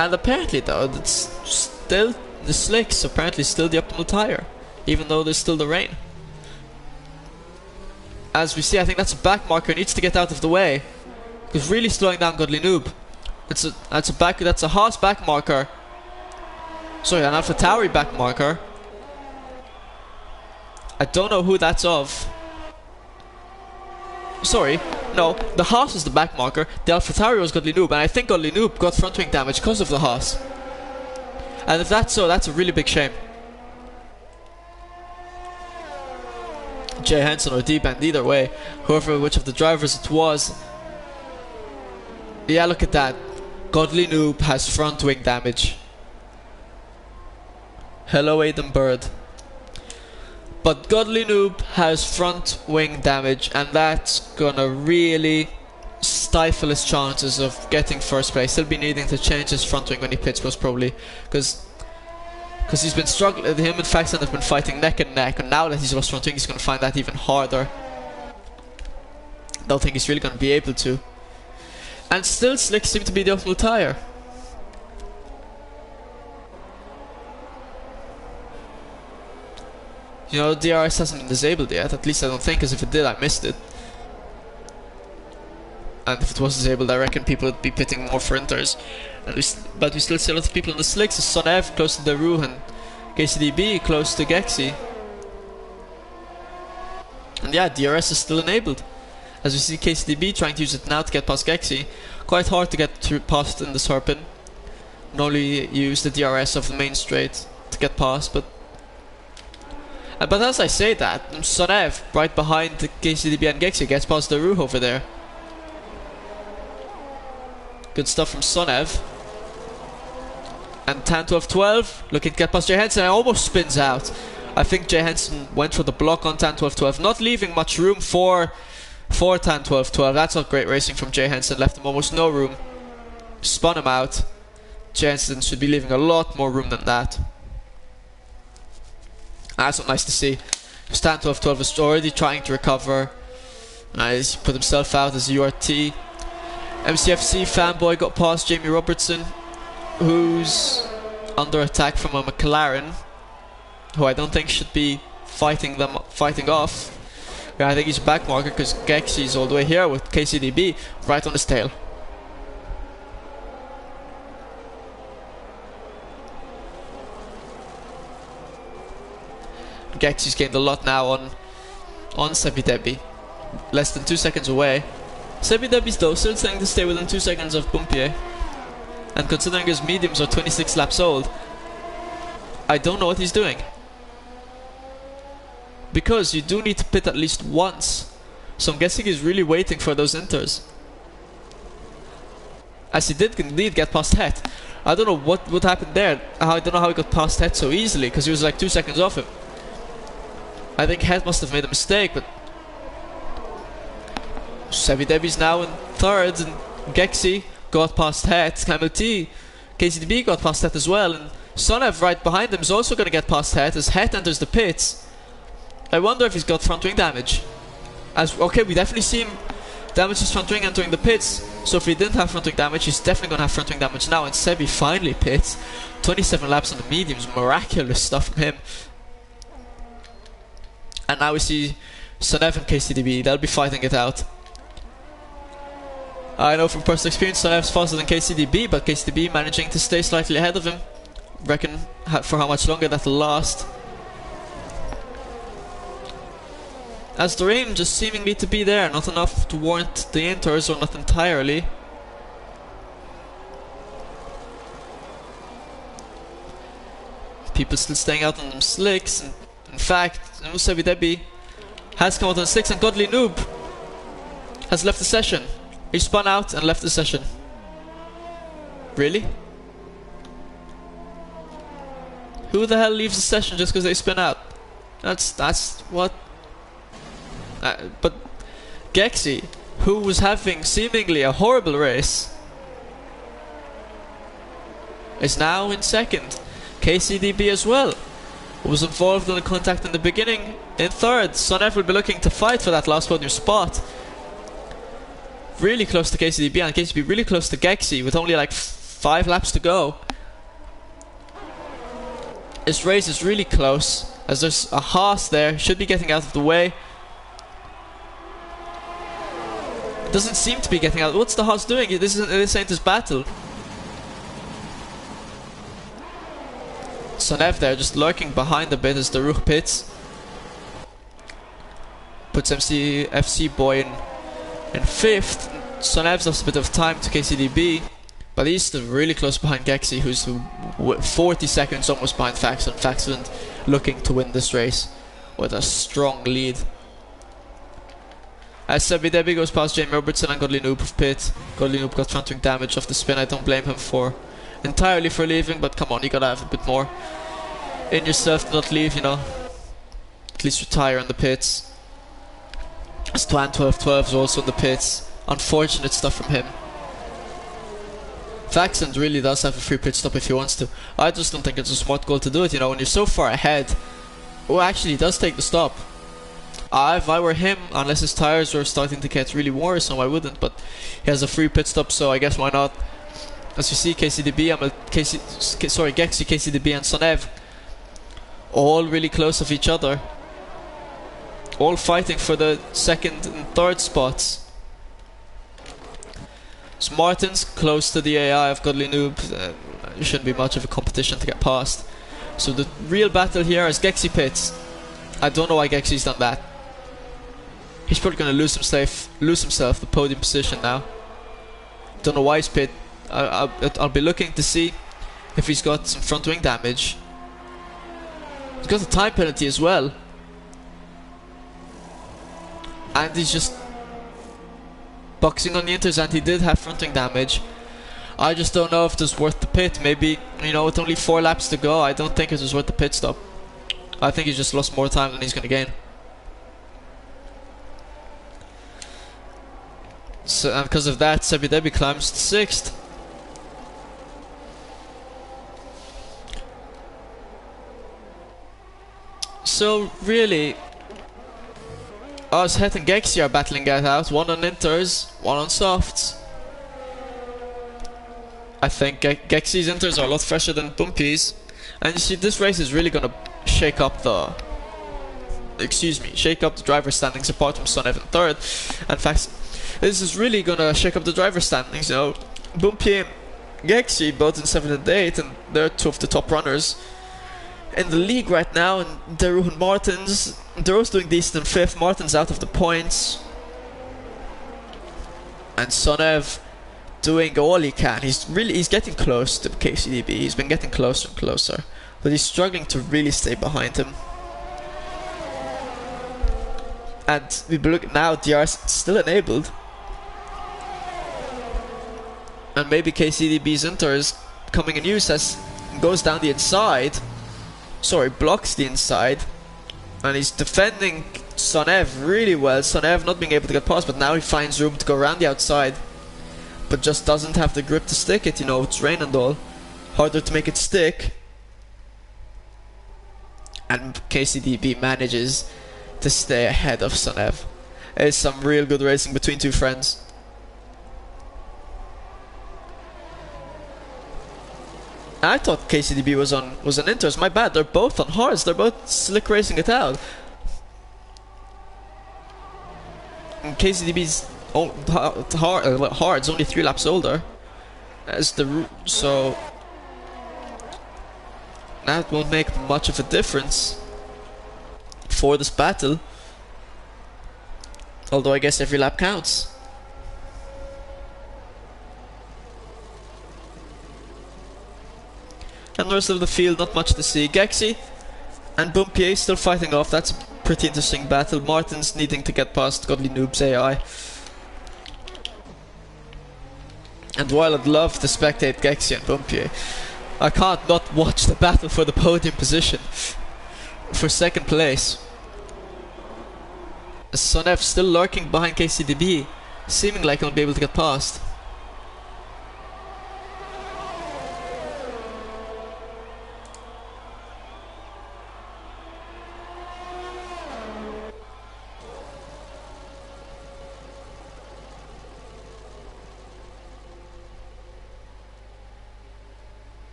And apparently though, it's still the slicks, apparently still the optimal tire, even though there's still the rain. As we see, I think that's a back marker, needs to get out of the way, because really slowing down Godly Noob. That's a Haas back marker. Sorry, an AlphaTauri back marker. I don't know who that's of. Sorry, no, the Haas is the back marker, the AlphaTauri was Godly Noob, and I think Godly Noob got front wing damage because of the Haas. And if that's so, that's a really big shame. Jay Henson or D-Band, either way, which of the drivers it was. Yeah, look at that. Godly Noob has front wing damage. Hello, Aiden Bird. But Godly Noob has front wing damage, and that's gonna really stifle his chances of getting first place. He'll be needing to change his front wing when he pits, most probably, because he's been struggling. Him and Faxon have been fighting neck and neck, and now that he's lost front wing, he's gonna find that even harder. Don't think he's really gonna be able to. And still, slicks seem to be the optimal tire. You know, DRS hasn't been disabled yet, at least I don't think, because if it did, I missed it. And if it was disabled, I reckon people would be pitting more for inters. But we still see a lot of people in the slicks. Sonev close to Daru and KCDB close to Gexi. And yeah, DRS is still enabled. As we see KCDB trying to use it now to get past Gexy. Quite hard to get past in this hairpin. Normally use the DRS of the main straight to get past, but as I say that, Sonev right behind the KCDB and Gexy gets past the Roof over there. Good stuff from Sonev. And Tan 12-12 looking to get past Jay Henson and almost spins out. I think Jay Henson went for the block on Tan 12-12, not leaving much room for Tan 12-12. That's not great racing from Jay Henson, left him almost no room. Spun him out. Jay Henson should be leaving a lot more room than that. That's not nice to see. Tan 12-12 is already trying to recover. He's put himself out as URT. MCFC fanboy got past Jamie Robertson, who's under attack from a McLaren, who I don't think should be fighting off. Yeah, I think he's a backmarker because Gexy's all the way here with KCDB right on his tail. Gexy's gained a lot now on Sebi Debi. Less than 2 seconds away. Sebi Debi's though still trying to stay within 2 seconds of Bumpier. And considering his mediums are 26 laps old, I don't know what he's doing. Because you do need to pit at least once. So I'm guessing he's really waiting for those inters. As he did indeed get past Het. I don't know what happened there. I don't know how he got past Het so easily, because he was like 2 seconds off him. I think Het must have made a mistake, but Sebi Debi's now in third, and Gexy got past Het. Camel T, KCDB got past Het as well, and Sonev right behind him is also going to get past Het as Het enters the pits. I wonder if he's got front wing damage. Okay, we definitely see him damage his front wing entering the pits. So if he didn't have front wing damage, he's definitely going to have front wing damage now. And Sebi finally pits. 27 laps on the mediums, miraculous stuff from him. And now we see Sonev and KCDB, they'll be fighting it out. I know from personal experience Sonev's faster than KCDB, but KCDB managing to stay slightly ahead of him. Reckon for how much longer that'll last. As the rain just seemingly to be there, not enough to warrant the inters, or not entirely. People still staying out on them slicks, and in fact, Sebi Debi has come out on 6, and Godly Noob has left the session. He spun out and left the session. Really? Who the hell leaves the session just because they spin out? That's what? But Gexy, who was having seemingly a horrible race, is now in second. KCDB as well, who was involved in the contact in the beginning, in third. Sonev will be looking to fight for that last podium spot. Really close to KCDB, and KCDB really close to Gexy with only like 5 laps to go. This race is really close, as there's a Haas there, should be getting out of the way. It doesn't seem to be getting out. What's the Haas doing? This ain't his battle. Sonev there just lurking behind a bit as the Ruch pits. Puts MCFC boy in 5th. Sonev's lost a bit of time to KCDB, but he's still really close behind Gexy, who's 40 seconds almost behind Faxon. Faxon looking to win this race with a strong lead. As Sebi Debi goes past Jamie Robertson and Godly Noob of pit. Godly Noob got front wing damage off the spin. I don't blame him entirely for leaving, but come on, you gotta have a bit more in yourself to not leave, you know. At least retire in the pits. As Twan 12-12 is also in the pits. Unfortunate stuff from him. Faxon really does have a free pit stop if he wants to. I just don't think it's a smart goal to do it, you know, when you're so far ahead. Oh, actually, he does take the stop. If I were him, unless his tires were starting to get really worrisome, I wouldn't, but he has a free pit stop, so I guess why not. As you see, KCDB, Gexy, KCDB and Sonev all really close of each other. All fighting for the 2nd and 3rd spots. So Martin's close to the AI of Godly Noob. It shouldn't be much of a competition to get past. So the real battle here is Gexy pits. I don't know why Gexy's done that. He's probably gonna lose himself the podium position now. Don't know why he's pit. I'll be looking to see if he's got some front wing damage. He's got a time penalty as well. And he's just boxing on the inters, and he did have front wing damage. I just don't know if it was worth the pit. Maybe, you know, with only 4 laps to go, I don't think it was worth the pit stop. I think he just lost more time than he's gonna gain. So, and because of that, Sebi Debi climbs to 6th. So really, us Het and Gexi are battling it out. One on inters, one on softs. I think Gexi's inters are a lot fresher than Bumpy's. And you see, this race is really gonna shake up the driver standings apart from Sonev in 3rd. In fact, this is really gonna shake up the driver standings, you know. Bumpy and Gexi both in 7th and 8th, and they're 2 of the top runners in the league right now. And Deruh and Martins, Deruh's doing decent in 5th, Martins out of the points. And Sonev doing all he can. He's getting close to KCDB. He's been getting closer and closer, but he's struggling to really stay behind him. And we look now, DR's still enabled. And maybe KCDB's Inter is coming in use as goes down the inside. Sorry, blocks the inside. And he's defending Sonev really well. Sonev not being able to get past, but now he finds room to go around the outside. But just doesn't have the grip to stick it, you know, it's rain and all. Harder to make it stick. And KCDB manages to stay ahead of Sonev. It's some real good racing between two friends. I thought KCDB was on inters. My bad. They're both on hards. They're both slick racing it out. And KCDB's hards only 3 laps older. As the so that won't make much of a difference for this battle. Although I guess every lap counts. And the rest of the field, not much to see. Gexi and Bumpier still fighting off. That's a pretty interesting battle. Martins needing to get past Godly Noob's AI. And while I'd love to spectate Gexi and Bumpier, I can't not watch the battle for the podium position. For 2nd place. Sonev still lurking behind KCDB, seeming like he'll be able to get past.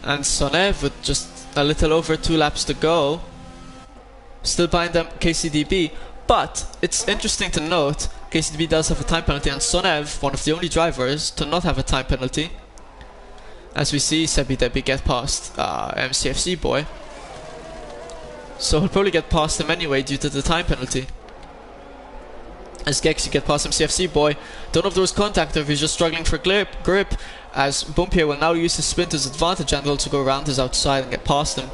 And Sonev with just a little over 2 laps to go, still behind them KCDB. But it's interesting to note, KCDB does have a time penalty, and Sonev, one of the only drivers to not have a time penalty. As we see Sebi Debi get past MCFC boy. So he'll probably get past him anyway due to the time penalty. As Gexi get past MCFC boy. Don't know if there was contact or if he's just struggling for grip. As Bumpier will now use his spin to his advantage and also go around his outside and get past him.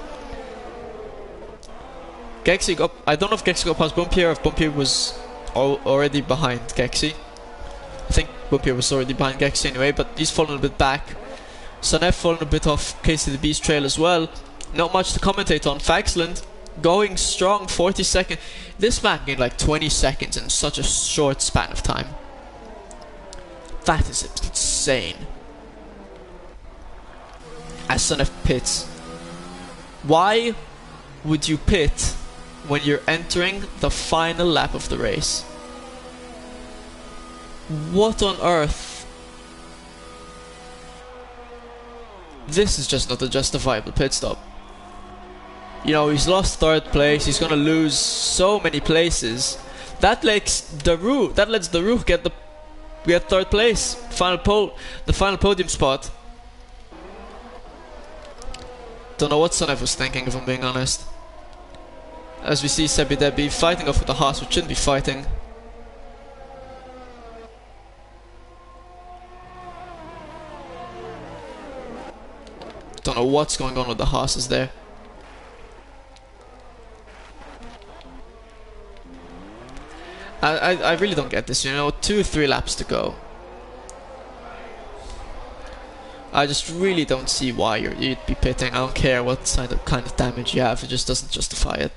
Gexi got, I don't know if Gexi got past Bumpier or if Bumpier was already behind Gexi. I think Bumpier was already behind Gexi anyway, but he's fallen a bit back. Sonev fallen a bit off KCDB's trail as well. Not much to commentate on. Faxland going strong, 40 seconds. This man gained like 20 seconds in such a short span of time. That is insane. As Sonev pits. Why would you pit when you're entering the final lap of the race? What on earth? This is just not a justifiable pit stop. You know, he's lost 3rd place. He's gonna lose so many places. That lets Daru get 3rd place, the final podium spot. Don't know what Sonev was thinking, if I'm being honest. As we see Sebi Debi fighting off with the Haas, which shouldn't be fighting. Don't know what's going on with the Haas there. I really don't get this, you know, 2-3 laps to go. I just really don't see why you'd be pitting. I don't care what kind of damage you have, it just doesn't justify it.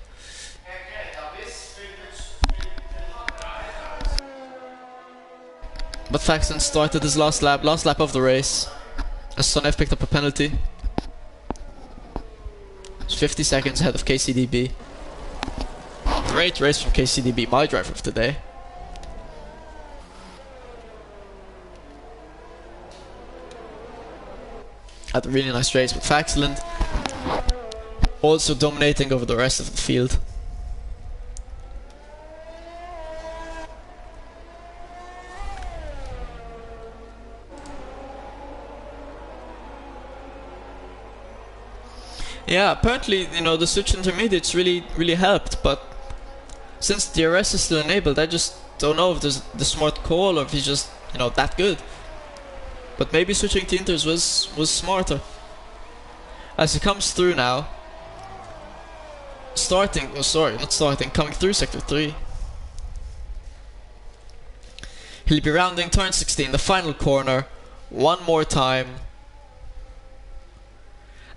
But Faxon started his last lap of the race, as Sonev picked up a penalty. He's 50 seconds ahead of KCDB. Great race from KCDB, my driver of the day. Had a really nice race with Faxland, also dominating over the rest of the field. Yeah, apparently, you know, the switch intermediates really helped, but since DRS is still enabled, I just don't know if there's the smart call or if he's just, you know, that good. But maybe switching to inters was smarter. As he comes through now, coming through sector 3. He'll be rounding turn 16, the final corner, one more time.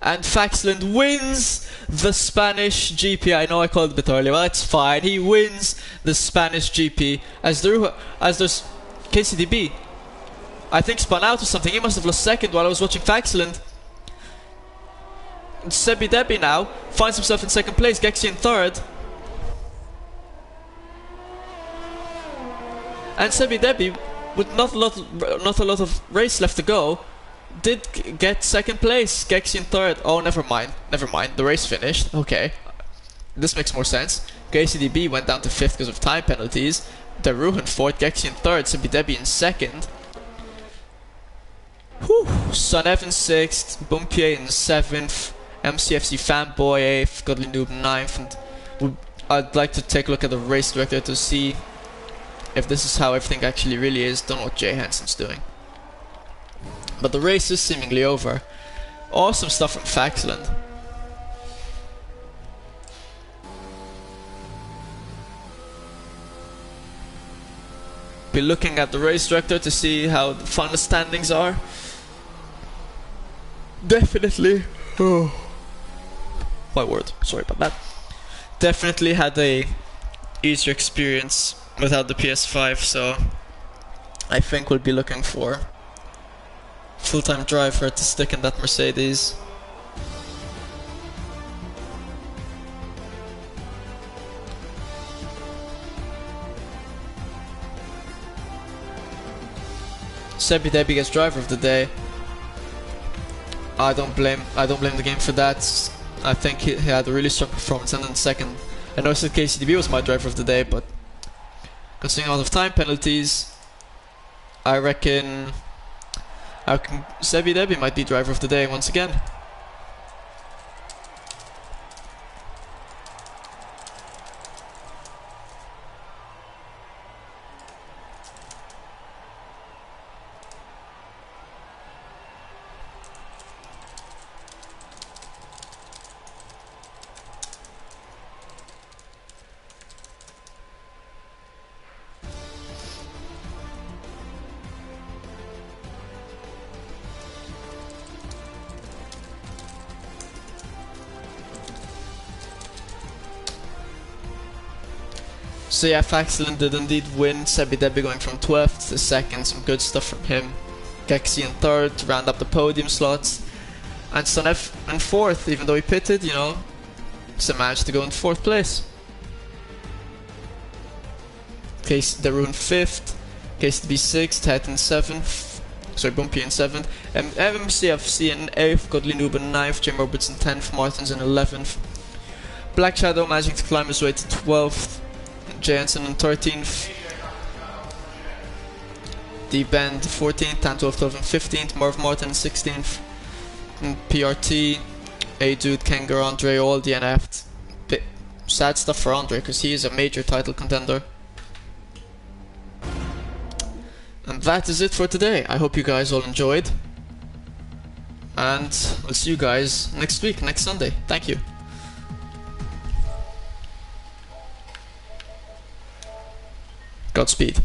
And Faxland wins the Spanish GP. I know I called it a bit earlier, but that's fine. He wins the Spanish GP as there's KCDB. I think spun out or something. He must have lost 2nd while I was watching Faxland. Sebi Debi now finds himself in 2nd place. Gexi in 3rd. And Sebi Debi, with not a lot of race left to go, did get 2nd place. Gexi in 3rd. Oh, never mind. The race finished. Okay, this makes more sense. KCDB went down to 5th because of time penalties. Daru in 4th. Gexi in 3rd. Sebi Debi in 2nd. Whew. Sonev in 6th. Bumpier in 7th. MCFC Fanboy 8th. Godly Noob 9th. And I'd like to take a look at the race director to see if this is how everything actually really is. Don't know what Jay Hansen's doing. But the race is seemingly over. Awesome stuff from Faxland. Be looking at the race director to see how the final standings are. Definitely. Oh. My word. Sorry about that. Definitely had a easier experience without the PS5, so I think we'll be looking for full-time driver to stick in that Mercedes. Sebi Debi gets driver of the day. I don't blame the game for that. I think he had a really strong performance. And then 2nd, I know that KCDB was my driver of the day, but considering all of time penalties, I reckon Sebi Debi might be driver of the day once again. So yeah, Faxland did indeed win. Sebi Debi going from 12th to 2nd, some good stuff from him. Gexi in 3rd to round up the podium slots. And Sonev in 4th, even though he pitted, you know, still managed to go in 4th place. Daru in 5th, KCDB 6th, Het in 7th, sorry, Bumpy in 7th, MCFC in 8th, Godly Noob in 9th, Jim Roberts in 10th, Martins in 11th. Black Shadow managing to climb his way to 12th. Jay Henson in 13th. D-Bend 14th, Tan12 12 and 15th. Merv Martin 16th. And PRT, A-Dude, Kengar, Andre all DNF'd. Bit sad stuff for Andre because he is a major title contender. And that is it for today. I hope you guys all enjoyed. And we'll see you guys next week, next Sunday. Thank you. Godspeed.